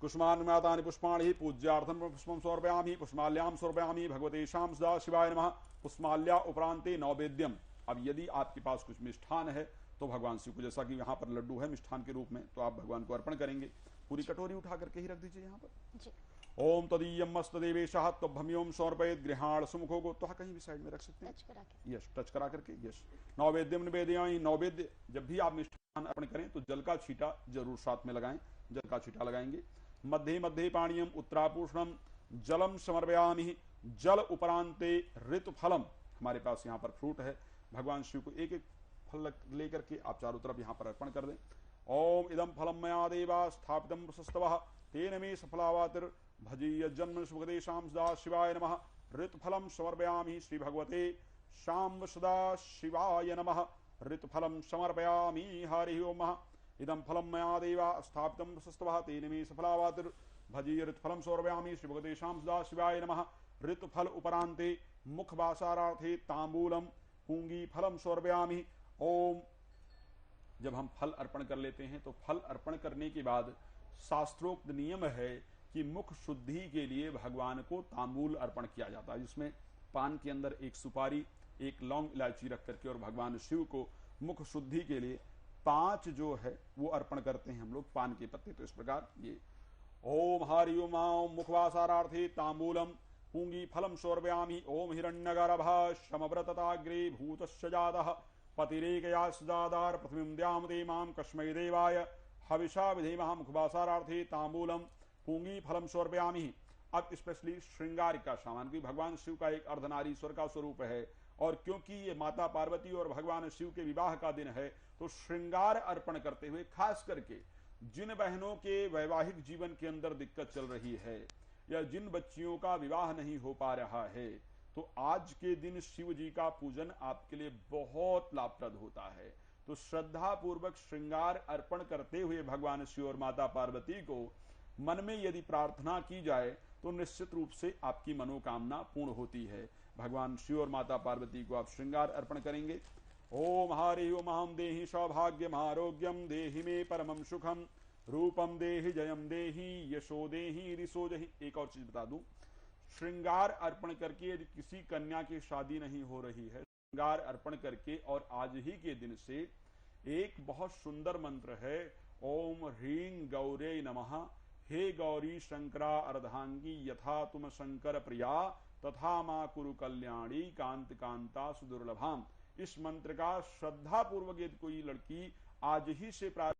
कुष्मान्मातानि पुष्पाणि पूज्यार्थं पुष्पं समर्पयामि पुष्माल्यां समर्पयामि भगवते श्याम सदा शिवाय नमः। पुष्माल्या उपरांते नैवेद्यम। अब यदि आपके पास कुछ मिष्ठान है तो भगवान शिव को, जैसा कि यहाँ पर लड्डू है मिष्ठान के रूप में, तो आप भगवान को अर्पण करेंगे। पूरी कटोरी उठा करके ही रख दीजिए यहाँ पर जी। ओम तदीयम मस्तदेवेशः तभ्यम समर्पयेत् गृहाण सुमुखो को, तो कहीं भी साइड में रख सकते हैं, टच करा के। यस, टच करा करके, यस। नैवेद्यम निवेदयामि। नैवेद्य जब भी आप मिष्ठान अर्पण करें तो जल का छींटा जरूर साथ में लगाएं, जल का छींटा लगाएंगे। मध्ये मध्ये पाणियम उत्तरापूषणम जलम समर्पयामि। जल उपरांते ऋतुफलम। हमारे पास यहाँ पर फ्रूट है, भगवान शिव को एक एक फल लेकर के आप चारों तरफ यहाँ पर अर्पण कर दें। ओम इदम फलम मया देवा स्थापितम प्रशस्तवः तेन मे सफलावातिर भजीय जन्म सुखदेशाम सदा शिवाय नमः। ऋतुफलम समर्पयामि श्री भगवते शाम सदा शिवाय नमः। ऋतुफलम समर्पयामि हरि ओम। इदम फलम मया देवा स्थापितम प्रशस्तवः तेन मे सफलावातिर भजीय ऋतुफलम समर्पयामि श्री भगवते शाम सदा शिवाय नमः। ऋतुफल उपरांते मुखवासारार्थे तांबूलम पूंगी फलम समर्पयामि। ओम। जब हम फल अर्पण कर लेते हैं तो फल अर्पण करने के बाद शास्त्रोक्त नियम है कि मुख शुद्धि के लिए भगवान को तांबूल अर्पण किया जाता है, जिसमें पान के अंदर एक सुपारी, एक लौंग इलायची रख करके, और भगवान शिव को मुख शुद्धि के लिए 5 जो है वो अर्पण करते हैं हम लोग, पान के पत्ते। तो इस प्रकार ये ओम हरि ओम मुखवासारार्थे तांबूलम पूंगी फलम समर्पयामि। ओम हिरण्यगर्भः शमव्रतताग्रे भूतस्य जातः पतिरेकया सदादार पृथ्वीं द्यामते मां कस्मै देवाय हविषा विधेमः। मुखवासारार्थे तांबूलम पूंगी फलम समर्पयामि। अब स्पेशली श्रृंगार का सामान, क्योंकि भगवान शिव का एक अर्धनारीश्वर का स्वरूप है, और क्योंकि ये माता पार्वती और भगवान शिव के विवाह का दिन है, तो श्रृंगार अर्पण करते हुए, खास करके जिन बहनों के वैवाहिक जीवन के अंदर दिक्कत चल रही है या जिन बच्चियों का विवाह नहीं हो पा रहा है, तो आज के दिन शिव जी का पूजन आपके लिए बहुत लाभप्रद होता है। तो श्रद्धा पूर्वक श्रृंगार अर्पण करते हुए भगवान शिव और माता पार्वती को मन में यदि प्रार्थना की जाए तो निश्चित रूप से आपकी मनोकामना पूर्ण होती है। भगवान शिव और माता पार्वती को आप श्रृंगार अर्पण करेंगे। ओम हरि ओम अहम देहि सौभाग्यम आरोग्यम देहि मे परमं सुखम रूपम देहि जयम देहि यशो देहि रिसो जहि। एक और चीज बता दूं, श्रृंगार अर्पण करके यदि किसी कन्या की शादी नहीं हो रही है, श्रृंगार अर्पण करके, और आज ही के दिन से एक बहुत सुंदर मंत्र है, ओम ह्रीं गौरे नमः। हे गौरी शंकरा अर्धांगी यथा तुम शंकर प्रिया तथा मां कुरु कल्याणी कांत कांता सुदुर्लभाम। इस मंत्र का श्रद्धा पूर्वक यदि कोई लड़की आज ही से प्रारंभ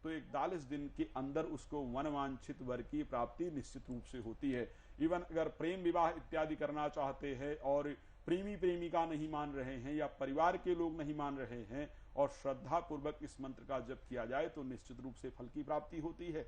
तो 41 दिन के अंदर उसको मनवांछित वर की प्राप्ति निश्चित रूप से होती है। इवन अगर प्रेम विवाह इत्यादि करना चाहते हैं और प्रेमी प्रेमिका नहीं मान रहे हैं या परिवार के लोग नहीं मान रहे हैं और श्रद्धा पूर्वक इस मंत्र का जप किया जाए तो निश्चित रूप से फल की प्राप्ति होती है।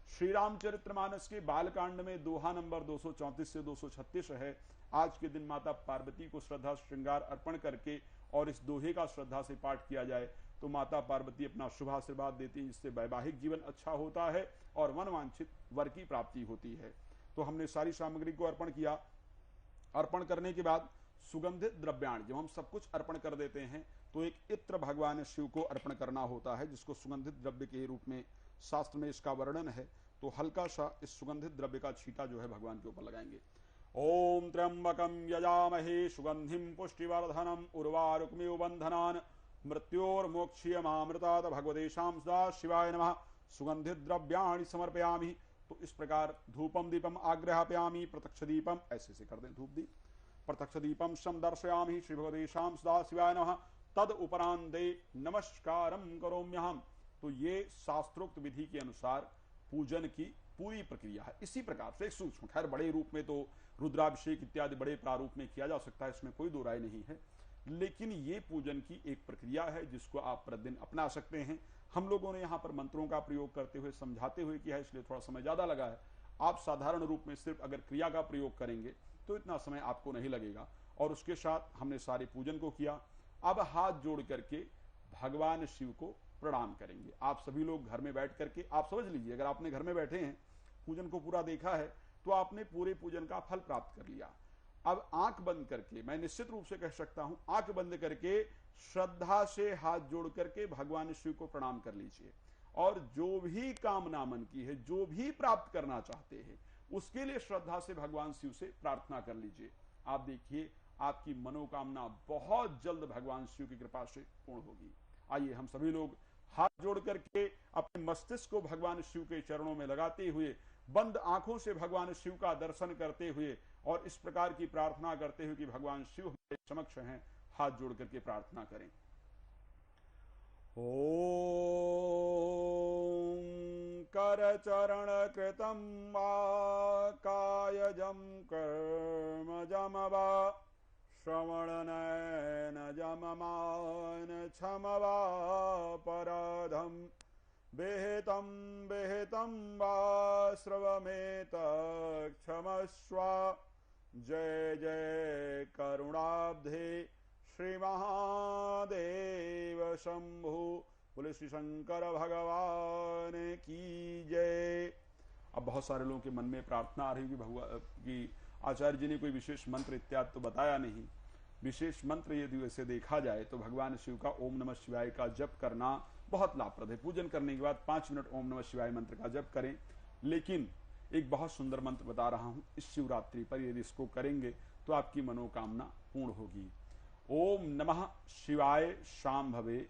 श्री रामचरितमानस के बालकांड में दोहा नंबर 234 से 236 है। आज के दिन माता पार्वती को श्रद्धा श्रृंगार अर्पण करके और इस दोहे का श्रद्धा से पाठ किया जाए तो माता पार्वती अपना शुभ आशीर्वाद देती है, जिससे वैवाहिक जीवन अच्छा होता है और मनवांछित वर की प्राप्ति होती है। तो हमने सारी सामग्री को अर्पण किया। अर्पण करने के बाद सुगंधित द्रव्याण, जब हम सब कुछ अर्पण कर देते हैं तो एक इत्र भगवान शिव को अर्पण करना होता है, जिसको सुगंधित द्रव्य के रूप में शास्त्र में इसका वर्णन है। तो हल्का सा इस सुगंधित द्रव्य का छींटा जो है भगवान के ऊपर लगाएंगे। ओम त्र्यंबकम यजामहे सुगंधिम पुष्टिवर्धनम उर्वारुकमिव बंधनान मृत्योर्मोक्षीयमामृतात् भगवते शाम सदा शिवाय नमः। सुगंधित द्रव्याणि समर्पयामि। तो इस प्रकार धूपम दीपम आग्रहापयामि प्रत्यक्ष दीपम, ऐसे से कर दें धूप दीप। प्रत्यक्ष दीपम सम दर्शयामि श्री भगवते शाम सदा शिवाय नमः। तद उपरांते नमस्कारम करोम्यहम। तो ये शास्त्रोक्त विधि के अनुसार पूजन की पूरी प्रक्रिया है। इसी प्रकार से सूक्ष्म, खैर बड़े रूप में तो रुद्राभिषेक इत्यादि बड़े प्रारूप में किया जा सकता है, इसमें कोई दो राय नहीं है, लेकिन ये पूजन की एक प्रक्रिया है जिसको आप प्रतिदिन अपना सकते हैं। हम लोगों ने यहाँ पर मंत्रों का प्रयोग करते हुए समझाते हुए किया है, इसलिए थोड़ा समय ज्यादा लगा है। आप साधारण रूप में सिर्फ अगर क्रिया का प्रयोग करेंगे तो इतना समय आपको नहीं लगेगा। और उसके साथ हमने सारे पूजन को किया। अब हाथ जोड़ करके भगवान शिव को प्रणाम करेंगे। आप सभी लोग घर में बैठ करके, आप समझ लीजिए अगर आपने घर में बैठे हैं, पूजन को पूरा देखा है, तो आपने पूरे पूजन का फल प्राप्त कर लिया। अब आंख बंद करके, मैं निश्चित रूप से कह सकता हूं, आंख बंद करके श्रद्धा से हाथ जोड़ करके भगवान शिव को प्रणाम कर लीजिए और जो भी कामना मन की है, जो भी प्राप्त करना चाहते हैं, उसके लिए श्रद्धा से भगवान शिव से प्रार्थना कर लीजिए। आप देखिए आपकी मनोकामना बहुत जल्द भगवान शिव की कृपा से पूर्ण होगी। आइए हम सभी लोग हाथ जोड़ करके अपने मस्तिष्क को भगवान शिव के चरणों में लगाते हुए, बंद आंखों से भगवान शिव का दर्शन करते हुए और इस प्रकार की प्रार्थना करते हुए कि भगवान शिव हमारे समक्ष हैं, हाथ जोड़ करके प्रार्थना करें। ओम करचरण कृतं वा कायजं कर्मजं वा श्रवणनयनजममानछं वा पराधं विहितं विहितं वा श्रवमेतत्क्षमस्व। जय जय करुणाब्धे श्री महादेव शंभु। बोले श्री शंकर भगवान की जय। अब बहुत सारे लोगों के मन में प्रार्थना आ रही कि आचार्य जी ने कोई विशेष मंत्र इत्यादि तो बताया नहीं। विशेष मंत्र यदि वैसे देखा जाए तो भगवान शिव का ओम नमः शिवाय का जप करना बहुत लाभप्रद है। पूजन करने के बाद 5 मिनट ओम नमः शिवाय मंत्र का जप करें। लेकिन एक बहुत सुंदर मंत्र बता रहा हूं, इस शिवरात्रि पर यदि इसको करेंगे तो आपकी मनोकामना पूर्ण होगी। ओम नमः शिवाय शांभवे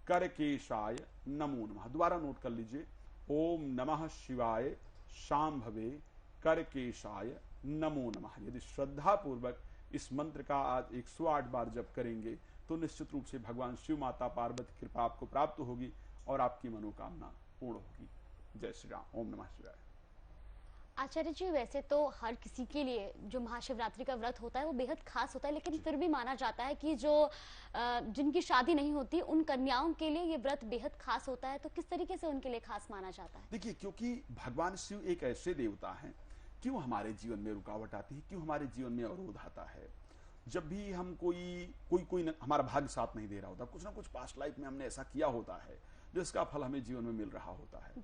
करकेशाय नमो नमः। दोबारा नोट कर लीजिए, ओम नमः शिवाय शांभवे करकेशाय नमो नमः। यदि श्रद्धा पूर्वक इस मंत्र का आज 108 बार जप करेंगे तो निश्चित रूप से भगवान शिव माता पार्वती की कृपा आपको प्राप्त होगी और आपकी मनोकामना पूर्ण होगी। जय श्री राम। ओम नमः शिवाय। आचार्य जी, वैसे तो हर किसी के लिए जो महाशिवरात्रि का व्रत होता है वो बेहद खास होता है, लेकिन फिर भी माना जाता है कि जो जिनकी शादी नहीं होती उन कन्याओं के लिए ये व्रत बेहद खास होता है। तो किस तरीके से उनके लिए खास माना जाता है? देखिए, क्योंकि भगवान शिव एक ऐसे देवता हैं, क्यों हमारे जीवन में रुकावट आती है, क्यों हमारे जीवन में अवरोध आता है। जब भी हम कोई हमारा भाग्य साथ नहीं दे रहा होता, कुछ ना कुछ पास्ट लाइफ में हमने ऐसा किया होता है जिसका फल हमें जीवन में मिल रहा होता है।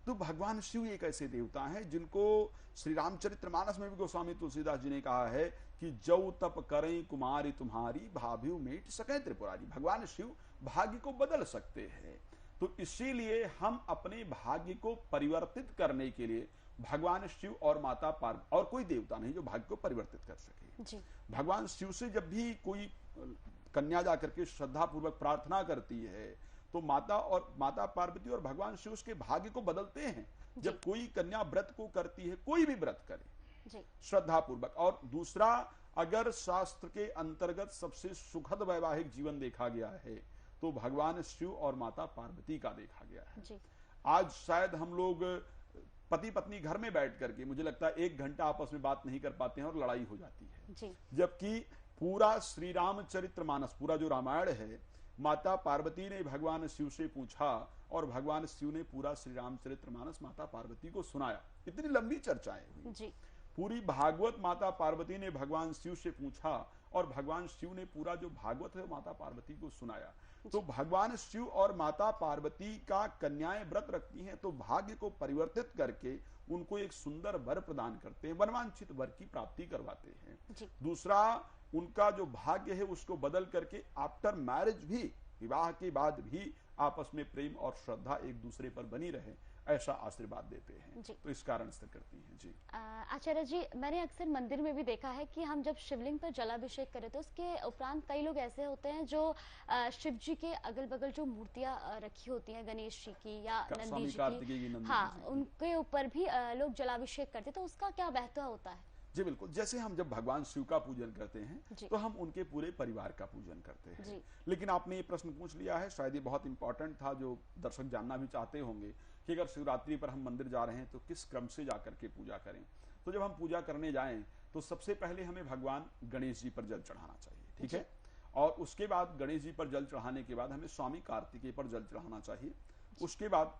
तो भगवान शिव एक ऐसे देवता हैं जिनको श्री रामचरितमानस में भी गोस्वामी तुलसीदास जी ने कहा है कि जौ तप करें कुमारी तुम्हारी भाभ्यु मेट सके त्रिपुरारी। भगवान शिव भाग्य को बदल सकते हैं। तो इसीलिए हम अपने भाग्य को परिवर्तित करने के लिए भगवान शिव और माता पार्वती, और कोई देवता नहीं जो भाग्य को परिवर्तित कर सके। भगवान शिव से जब भी कोई कन्या जाकर के श्रद्धा पूर्वक प्रार्थना करती है तो माता पार्वती और भगवान शिव उसके भाग्य को बदलते हैं। जब कोई कन्या व्रत को करती है, कोई भी व्रत करे श्रद्धा पूर्वक, और दूसरा अगर शास्त्र के अंतर्गत सबसे सुखद वैवाहिक जीवन देखा गया है तो भगवान शिव और माता पार्वती का देखा गया है। आज शायद हम लोग पति पत्नी घर में बैठ करके मुझे लगता है 1 घंटा आपस में बात नहीं कर पाते हैं और लड़ाई हो जाती है। जबकि पूरा श्री रामचरितमानस, पूरा जो रामायण है, माता पार्वती ने भगवान शिव से पूछा और भगवान शिव ने पूरा श्री रामचरितमानस माता पार्वती को सुनाया। इतनी लंबी चर्चाएं हुई। पूरी भागवत माता पार्वती ने भगवान शिव से पूछा और भगवान शिव ने पूरा जो भागवत है माता पार्वती को सुनाया। तो भगवान शिव और माता पार्वती का कन्याएं व्रत रखती हैं तो भाग्य को परिवर्तित करके उनको एक सुंदर वर प्रदान करते हैं, मनवांछित वर की प्राप्ति करवाते हैं। दूसरा, उनका जो भाग्य है उसको बदल करके आफ्टर मैरिज भी, विवाह के बाद भी आपस में प्रेम और श्रद्धा एक दूसरे पर बनी रहे, ऐसा आशीर्वाद देते हैं। तो इस कारण से करती हैं। जी आचार्य जी, मैंने अक्सर मंदिर में भी देखा है कि हम जब शिवलिंग पर जलाभिषेक करें तो उसके उपरांत कई लोग ऐसे होते हैं जो शिव जी के अगल बगल जो मूर्तियां रखी होती हैं, गणेश जी की या नंदी जी की, हाँ, उनके ऊपर भी लोग जलाभिषेक करते हैं। तो उसका क्या महत्व होता है? जी बिल्कुल, जैसे हम जब भगवान शिव का पूजन करते हैं तो हम उनके पूरे परिवार का पूजन करते हैं। लेकिन आपने ये प्रश्न पूछ लिया है, शायद ये बहुत इंपॉर्टेंट था, जो दर्शक जानना भी चाहते होंगे कि अगर शिवरात्रि पर हम मंदिर जा रहे हैं तो किस क्रम से जाकर के पूजा करें। तो जब हम पूजा करने जाएं तो सबसे पहले हमें भगवान गणेश जी पर जल चढ़ाना चाहिए, ठीक है। और उसके बाद गणेश जी पर जल चढ़ाने के बाद हमें स्वामी कार्तिकेय पर जल चढ़ाना चाहिए। उसके बाद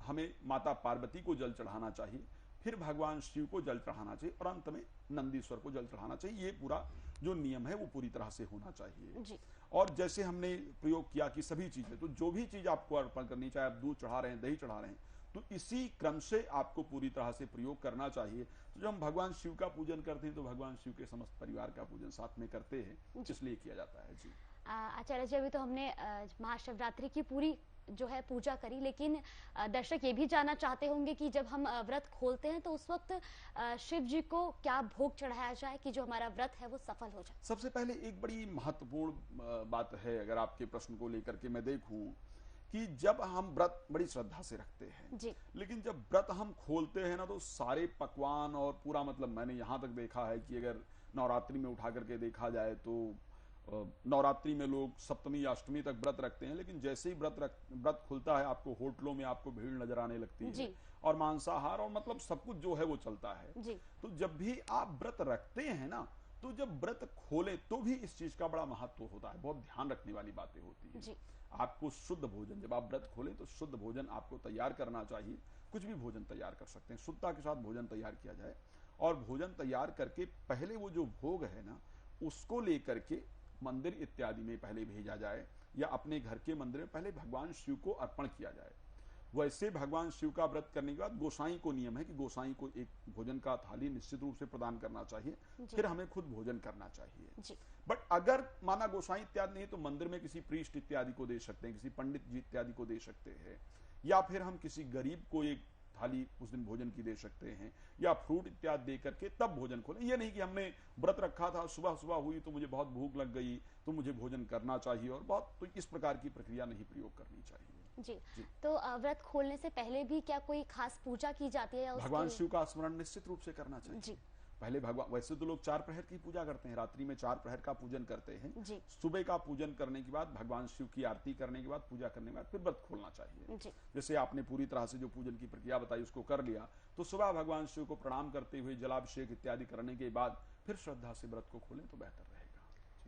हमें माता पार्वती को जल चढ़ाना चाहिए, फिर भगवान शिव को जल चढ़ाना चाहिए और अंत में नंदीश्वर को जल चढ़ाना चाहिए। ये पूरा जो नियम है वो पूरी तरह से होना चाहिए। और जैसे हमने प्रयोग किया कि सभी चीजें, तो जो भी चीज आपको अर्पण करनी, चाहे आप दूध चढ़ा रहे हैं, दही चढ़ा रहे हैं, तो इसी क्रम से आपको पूरी तरह से प्रयोग करना चाहिए। तो जब हम भगवान शिव का पूजन करते हैं तो भगवान शिव के समस्त परिवार का पूजन साथ में करते हैं, इसलिए किया जाता है। जी आचार्य जी, अभी तो हमने महाशिवरात्रि की पूरी जो है पूजा करी, लेकिन दर्शक ये भी जानना चाहते होंगे कि जब हम व्रत खोलते हैं तो उस वक्त शिव जी को क्या भोग चढ़ाया जाए कि जो हमारा व्रत है वो सफल हो जाए। सबसे पहले एक बड़ी महत्वपूर्ण बात है, अगर आपके प्रश्न को लेकर के मैं देखूं, कि जब हम व्रत बड़ी श्रद्धा से रखते हैं जी। लेकिन जब व्रत हम खोलते हैं ना तो सारे पकवान और पूरा, मतलब मैंने यहां तक देखा है कि अगर नवरात्रि में उठा करके देखा जाए तो नवरात्रि में लोग सप्तमी या अष्टमी तक व्रत रखते हैं, लेकिन जैसे ही व्रत खुलता है आपको होटलों में आपको भीड़ नजर आने लगती है जी। और मांसाहार और मतलब सब कुछ जो है वो चलता है। जी। तो जब भी आप व्रत रखते हैं ना, तो जब व्रत खोले तो भी इस चीज का बड़ा महत्व होता है, बहुत ध्यान रखने वाली बातें होती है। जी। आपको शुद्ध भोजन, जब आप व्रत खोलें तो शुद्ध भोजन आपको तैयार करना चाहिए। कुछ भी भोजन तैयार कर सकते हैं, शुद्धता के साथ भोजन तैयार किया जाए और भोजन तैयार करके पहले वो जो भोग है ना उसको लेकर के मंदिर इत्यादि में पहले भेजा जाए या अपने घर के मंदिर में पहले भगवान शिव को अर्पण किया जाए। वैसे भगवान शिव का व्रत करने के बाद गोसाई को नियम है कि गोसाई को एक भोजन का थाली निश्चित रूप से प्रदान करना चाहिए, फिर हमें खुद भोजन करना चाहिए। बट अगर माना गोसाई इत्यादि नहीं तो मंदिर में किसी प्रीस्ट इत्यादि को दे सकते हैं, किसी पंडित जी इत्यादि को दे सकते हैं, या फिर हम किसी गरीब को एक थाली उस दिन भोजन की दे सकते हैं या फ्रूट इत्यादि दे करके तब भोजन खोलें। ये नहीं कि हमने व्रत रखा था, सुबह सुबह हुई तो मुझे बहुत भूख लग गई तो मुझे भोजन करना चाहिए, और बहुत तो इस प्रकार की प्रक्रिया नहीं प्रयोग करनी चाहिए। जी। तो व्रत खोलने से पहले भी क्या कोई खास पूजा की जाती है? भगवान शिव का स्मरण निश्चित रूप से करना चाहिए जी। पहले भगवान, वैसे तो लोग 4 प्रहर की पूजा करते हैं, रात्रि में 4 प्रहर का पूजन करते हैं जी। सुबह का पूजन करने के बाद भगवान शिव की आरती करने के बाद पूजा करने के बाद फिर व्रत खोलना चाहिए जी। जैसे आपने पूरी तरह से जो पूजन की प्रक्रिया बताई उसको कर लिया तो सुबह भगवान शिव को प्रणाम करते हुए जलाभिषेक इत्यादि करने के बाद फिर श्रद्धा से व्रत को खोलें तो बेहतर रहेगा।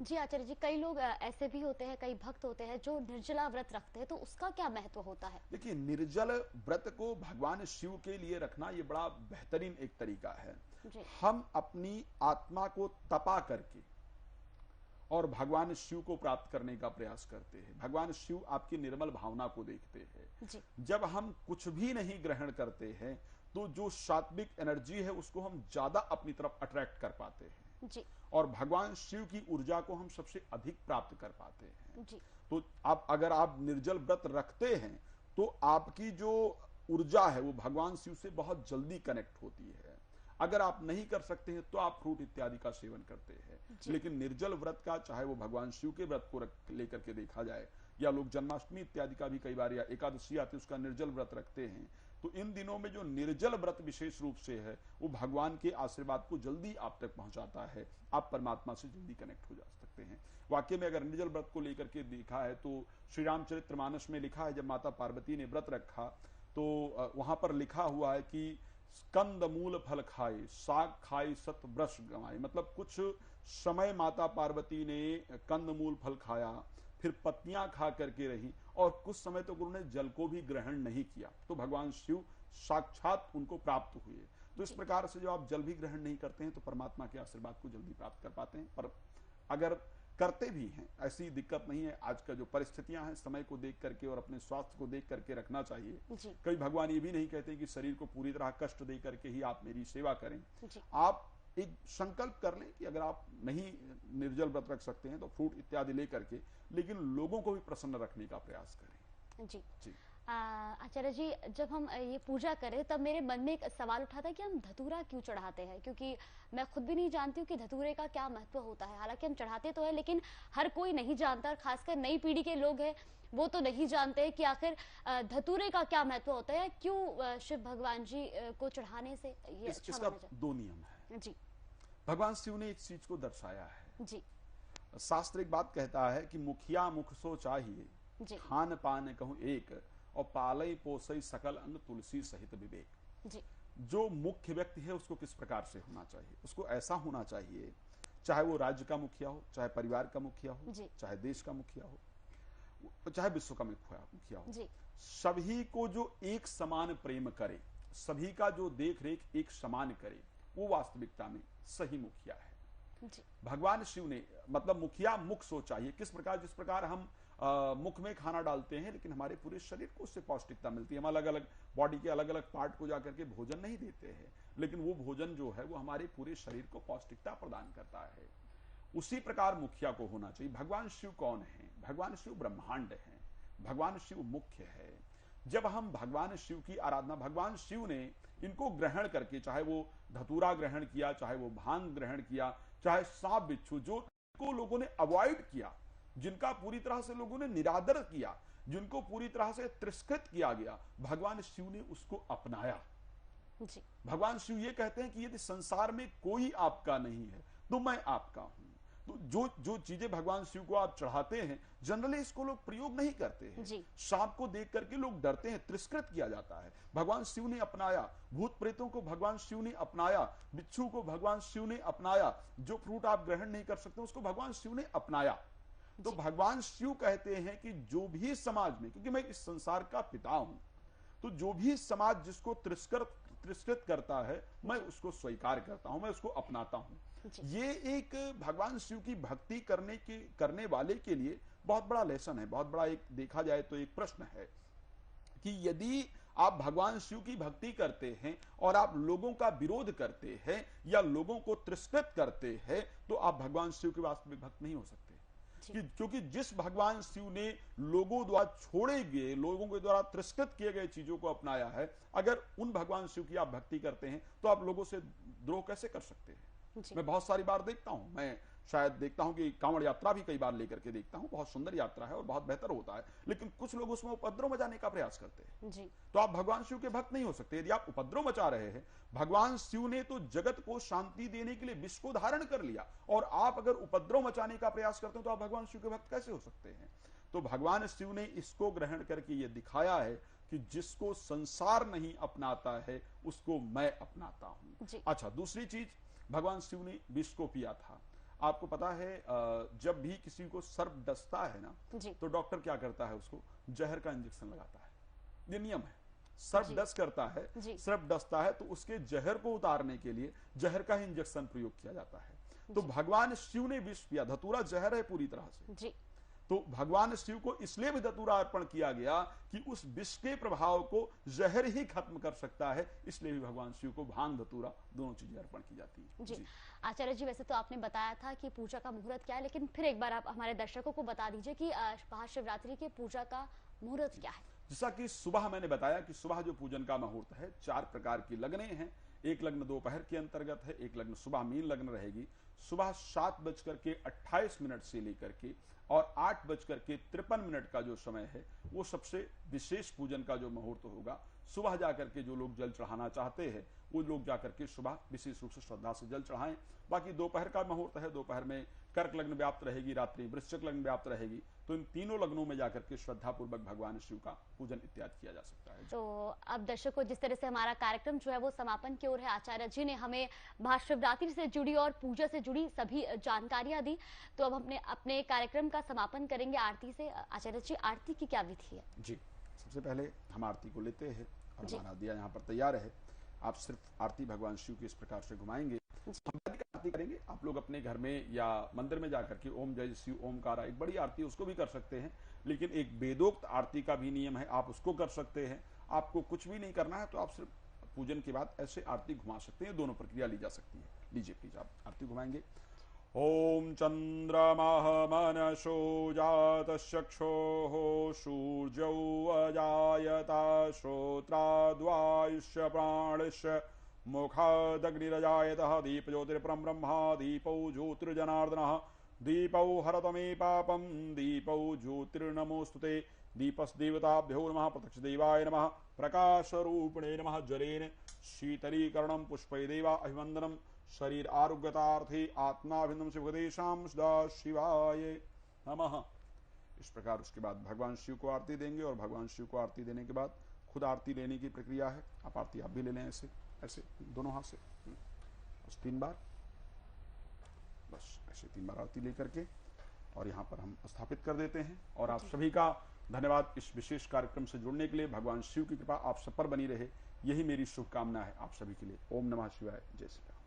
जी आचार्य जी, कई लोग ऐसे भी होते हैं, कई भक्त होते हैं जो निर्जला व्रत रखते हैं, तो उसका क्या महत्व होता है? देखिए, निर्जल व्रत को भगवान शिव के लिए रखना ये बड़ा बेहतरीन एक तरीका है। हम अपनी आत्मा को तपा करके और भगवान शिव को प्राप्त करने का प्रयास करते हैं। भगवान शिव आपकी निर्मल भावना को देखते हैं। जब हम कुछ भी नहीं ग्रहण करते हैं तो जो सात्विक एनर्जी है उसको हम ज्यादा अपनी तरफ अट्रैक्ट कर पाते हैं जी। और भगवान शिव की ऊर्जा को हम सबसे अधिक प्राप्त कर पाते हैं जी। तो आप अगर आप निर्जल व्रत रखते हैं तो आपकी जो ऊर्जा है वो भगवान शिव से बहुत जल्दी कनेक्ट होती है। अगर आप नहीं कर सकते हैं तो आप फ्रूट इत्यादि का सेवन करते हैं, लेकिन निर्जल व्रत का, चाहे वो भगवान शिव के व्रत को लेकर के देखा जाए या लोग जन्माष्टमी इत्यादि का भी कई बार या एकादशी आती है उसका निर्जल व्रत रखते हैं, तो इन दिनों में जो निर्जल व्रत विशेष रूप से है वो भगवान के आशीर्वाद को जल्दी आप तक पहुंचाता है। आप परमात्मा से जल्दी कनेक्ट हो जा सकते हैं। वाकई में अगर निर्जल व्रत को लेकर के देखा है तो श्री रामचरितमानस में लिखा है, जब माता पार्वती ने व्रत रखा तो वहां पर लिखा हुआ है कि कंद मूल फल खाए, साग खाए, सत वृष गंवाए। मतलब कुछ समय माता पार्वती ने कंद मूल फल खाया, फिर पत्तियां खा करके रही और कुछ समय तो गुरु ने जल को भी ग्रहण नहीं किया, तो भगवान शिव साक्षात उनको प्राप्त हुए। तो इस प्रकार से जो आप जल भी ग्रहण नहीं करते हैं तो परमात्मा के आशीर्वाद को जल्दी प्राप्त कर पाते हैं। पर अगर करते भी हैं, ऐसी दिक्कत नहीं है। आज का जो परिस्थितियां हैं, समय को देख करके और अपने स्वास्थ्य को देख करके रखना चाहिए। कई भगवान ये भी नहीं कहते कि शरीर को पूरी तरह कष्ट दे करके ही आप मेरी सेवा करें। आप एक संकल्प कर लें कि अगर आप नहीं निर्जल व्रत रख सकते हैं तो फ्रूट इत्यादि लेकर के, लेकिन लोगों को भी प्रसन्न रखने का प्रयास करें जी। आचार्य जी, जब हम ये पूजा करें तब मेरे मन में एक सवाल उठा था कि हम धतूरा क्यों चढ़ाते हैं, क्योंकि मैं खुद भी नहीं जानती हूँ कि धतूरे का क्या महत्व होता है। हालांकि हम चढ़ाते तो है लेकिन हर कोई नहीं जानता, और खासकर नई पीढ़ी के लोग हैं वो तो नहीं जानते कि आखिर धतूरे का क्या महत्व होता है, क्यों शिव भगवान जी को चढ़ाने से ये अच्छा इसका 2 नियम है जी। भगवान शिव ने इस चीज को दर्शाया है जी। शास्त्र एक बात कहता है कि मुखिया मुख सो चाहिए, खान पान कहूं एक, और पालई पोसई सकल अंग तुलसी सहित विवेक जी। जो मुख्य व्यक्ति है उसको किस प्रकार से होना चाहिए, उसको ऐसा होना चाहिए, चाहे वो राज्य का मुखिया हो, चाहे परिवार का मुखिया हो, चाहे देश का मुखिया हो, चाहे विश्व का मुखिया हो, सभी को जो एक समान प्रेम करे, सभी का जो देख रेख एक समान करे, वो वास्तविकता में सही मुखिया है जी। भगवान शिव ने, मतलब मुखिया मुख सो चाहिए, किस प्रकार, जिस प्रकार हम मुख में खाना डालते हैं लेकिन हमारे पूरे शरीर को उससे पौष्टिकता मिलती है। हम अलग अलग बॉडी के अलग अलग पार्ट को जाकर के भोजन नहीं देते हैं, लेकिन वो भोजन जो है वो हमारे पूरे शरीर को पौष्टिकता प्रदान करता है। उसी प्रकार मुखिया को होना चाहिए। भगवान शिव कौन है? भगवान शिव ब्रह्मांड है। भगवान शिव मुख्य है। जब हम भगवान शिव की आराधना, भगवान शिव ने इनको ग्रहण करके, चाहे वो धतूरा ग्रहण किया, चाहे वो भांग ग्रहण किया, चाहे सांप बिच्छू, जो को लोगों ने अवॉइड किया, जिनका पूरी तरह से लोगों ने निरादर किया, जिनको पूरी तरह से तिरस्कृत किया गया, भगवान शिव ने उसको अपनाया जी। भगवान शिव ये कहते हैं कि यदि संसार में कोई आपका नहीं है तो मैं आपका हूं। तो जो जो चीजें भगवान शिव को आप चढ़ाते हैं, जनरली इसको लोग प्रयोग नहीं करते हैं। सांप को देख करके लोग डरते हैं, तिरस्कृत किया जाता है। भगवान शिव ने अपनाया, भूत प्रेतों को भगवान शिव ने अपनाया, बिच्छू को भगवान शिव ने अपनाया, जो फ्रूट आप ग्रहण नहीं कर सकते उसको भगवान शिव ने अपनाया। तो भगवान शिव कहते हैं कि जो भी समाज में, क्योंकि मैं इस संसार का पिता हूं, तो जो भी समाज जिसको तिरस्कृत करता है, मैं उसको स्वीकार करता हूं, मैं उसको अपनाता हूं। ये एक भगवान शिव की भक्ति करने वाले के लिए बहुत बड़ा लेसन है, बहुत बड़ा एक देखा जाए तो एक प्रश्न है कि यदि आप भगवान शिव की भक्ति करते हैं और आप लोगों का विरोध करते हैं या लोगों को तिरस्कृत करते हैं, तो आप भगवान शिव के वास्तविक भक्त नहीं हो सकते। क्योंकि जिस भगवान शिव ने लोगों द्वारा छोड़े गए, लोगों के द्वारा तिरस्कृत किए गए चीजों को अपनाया है, अगर उन भगवान शिव की आप भक्ति करते हैं तो आप लोगों से द्रोह कैसे कर सकते हैं? मैं बहुत सारी बार देखता हूं, मैं शायद देखता हूं कि कांवड़ यात्रा भी कई बार लेकर के देखता हूं, बहुत सुंदर यात्रा है और बहुत बेहतर होता है, लेकिन कुछ लोग उसमें उपद्रव मचाने का प्रयास करते हैं जी। तो आप भगवान शिव के भक्त नहीं हो सकते यदि आप उपद्रव मचा रहे हैं। भगवान शिव ने तो जगत को शांति देने के लिए विष को धारण कर लिया, और आप अगर उपद्रव मचाने का प्रयास करते हैं तो आप भगवान शिव के भक्त कैसे हो सकते हैं? तो भगवान शिव ने इसको ग्रहण करके ये दिखाया है कि जिसको संसार नहीं अपनाता है उसको मैं अपनाता हूं। अच्छा, दूसरी चीज, भगवान शिव ने विष को पिया था। आपको पता है जब भी किसी को सर्प डसता है ना, तो डॉक्टर क्या करता है, उसको जहर का इंजेक्शन लगाता है। ये नियम है। सर्प डस करता है, सर्प डसता है तो उसके जहर को उतारने के लिए जहर का इंजेक्शन प्रयोग किया जाता है। तो भगवान शिव ने विष पिया, धतूरा जहर है पूरी तरह से, तो भगवान शिव को इसलिए भी धतूरा अर्पण किया गया कि उस विष के प्रभाव को जहर ही खत्म कर सकता है, इसलिए भी भगवान शिव को भांग धतूरा दोनों चीजें अर्पण की जाती है। जी। आचार्य जी, वैसे तो आपने बताया था कि पूजा का मुहूर्त क्या है, लेकिन फिर एक बार आप हमारे दर्शकों को बता दीजिए कि महाशिवरात्रि के पूजा का मुहूर्त क्या है। जैसा कि सुबह मैंने बताया कि सुबह जो पूजन का मुहूर्त है, 4 प्रकार की लग्नें हैं। एक लग्न दोपहर के अंतर्गत है, एक लग्न सुबह मीन लग्न रहेगी, सुबह 7:28 से लेकर के और 8:53 का जो समय है वो सबसे विशेष पूजन का जो मुहूर्त होगा। सुबह जाकर के जो लोग जल चढ़ाना चाहते हैं वो लोग जाकर के सुबह विशेष रूप से श्रद्धा से जल चढ़ाएं। बाकी दोपहर का मुहूर्त है, दोपहर में कर्क लग्न व्याप्त रहेगी, रात्रि वृश्चिक लग्न व्याप्त रहेगी। तो इन तीनों लग्नों में जाकर के श्रद्धा पूर्वक भगवान शिव का पूजन इत्यादि किया जा सकता है। तो अब दर्शकों, जिस तरह से हमारा कार्यक्रम जो है वो समापन की ओर है, आचार्य जी ने हमें महाशिवरात्रि से जुड़ी और पूजा से जुड़ी सभी जानकारियां दी, तो अब हमने अपने कार्यक्रम का समापन करेंगे आरती से। आचार्य जी, आरती की क्या विधि है? जी, सबसे पहले हम आरती को लेते हैं और हमारा दिया यहाँ पर तैयार है। आप सिर्फ आरती भगवान शिव की इस प्रकार से घुमाएंगे, हम आरती करेंगे। आप लोग अपने घर में या मंदिर में जाकर के ओम जय शिव ओमकारा, एक बड़ी आरती उसको भी कर सकते हैं, लेकिन एक वेदोक्त आरती का भी नियम है, आप उसको कर सकते हैं। आपको कुछ भी नहीं करना है तो आप सिर्फ पूजन के बाद ऐसे आरती घुमा सकते हैं, दोनों प्रक्रिया ली जा सकती है। लीजिए प्लीज, आप आरती घुमाएंगे। ओम चंद्रमः मनसो जातश्चक्षुः सूर्यौ अजायता श्रोत्राद्वायुष्य प्राणस्य मुखादग्निरजायतः दीपज्योतिर्परं ब्रह्मा दीपौ ज्योतिर्जनार्दनः दीपौ हरत मे पापं दीपौ ज्योतिर्नमोस्तुते दीपस्देवताभ्यो नमः प्रत्यक्षदेवाय नमः प्रकाशरूपिणे नमः जलेन शीतलीकरणं पुष्पै देवा अभिवंदनम् शरीर आरोग्यतार्थे आत्माभिन्दं शिवदेशां सदा शिवाय नमः। इस प्रकार उसके बाद भगवान शिव को आरती देंगे और भगवान शिव को आरती देने के बाद खुद आरती लेने की प्रक्रिया है। आप आरती आप भी ले लें, ऐसे ऐसे दोनों हाथ से, बस 3 बार, बस ऐसे 3 बार आरती लेकर के और यहाँ पर हम स्थापित कर देते हैं। और आप सभी का धन्यवाद इस विशेष कार्यक्रम से जुड़ने के लिए। भगवान शिव की कृपा आप सब पर बनी रहे, यही मेरी शुभकामना है आप सभी के लिए। ओम नमः शिवाय, जय श्री राम।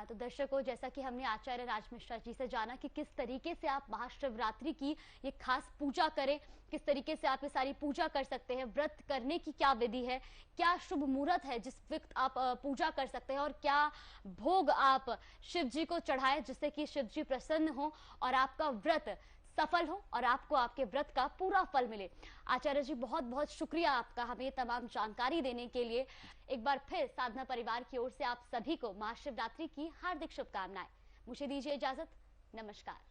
तो दर्शकों, जैसा कि हमने आचार्य राज मिश्रा जी से जाना कि किस तरीके से आप महाशिवरात्रि की ये खास पूजा करें, किस तरीके से आप ये सारी पूजा कर सकते हैं, व्रत करने की क्या विधि है, क्या शुभ मुहूर्त है जिस वक्त आप पूजा कर सकते हैं, और क्या भोग आप शिव जी को चढ़ाएं जिससे कि शिव जी प्रसन्न हो और आपका व्रत सफल हो और आपको आपके व्रत का पूरा फल मिले। आचार्य जी, बहुत बहुत शुक्रिया आपका हमें तमाम जानकारी देने के लिए। एक बार फिर साधना परिवार की ओर से आप सभी को महाशिवरात्रि की हार्दिक शुभकामनाएं। मुझे दीजिए इजाजत, नमस्कार।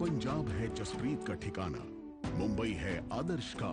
पंजाब है जसप्रीत का ठिकाना, मुंबई है आदर्श का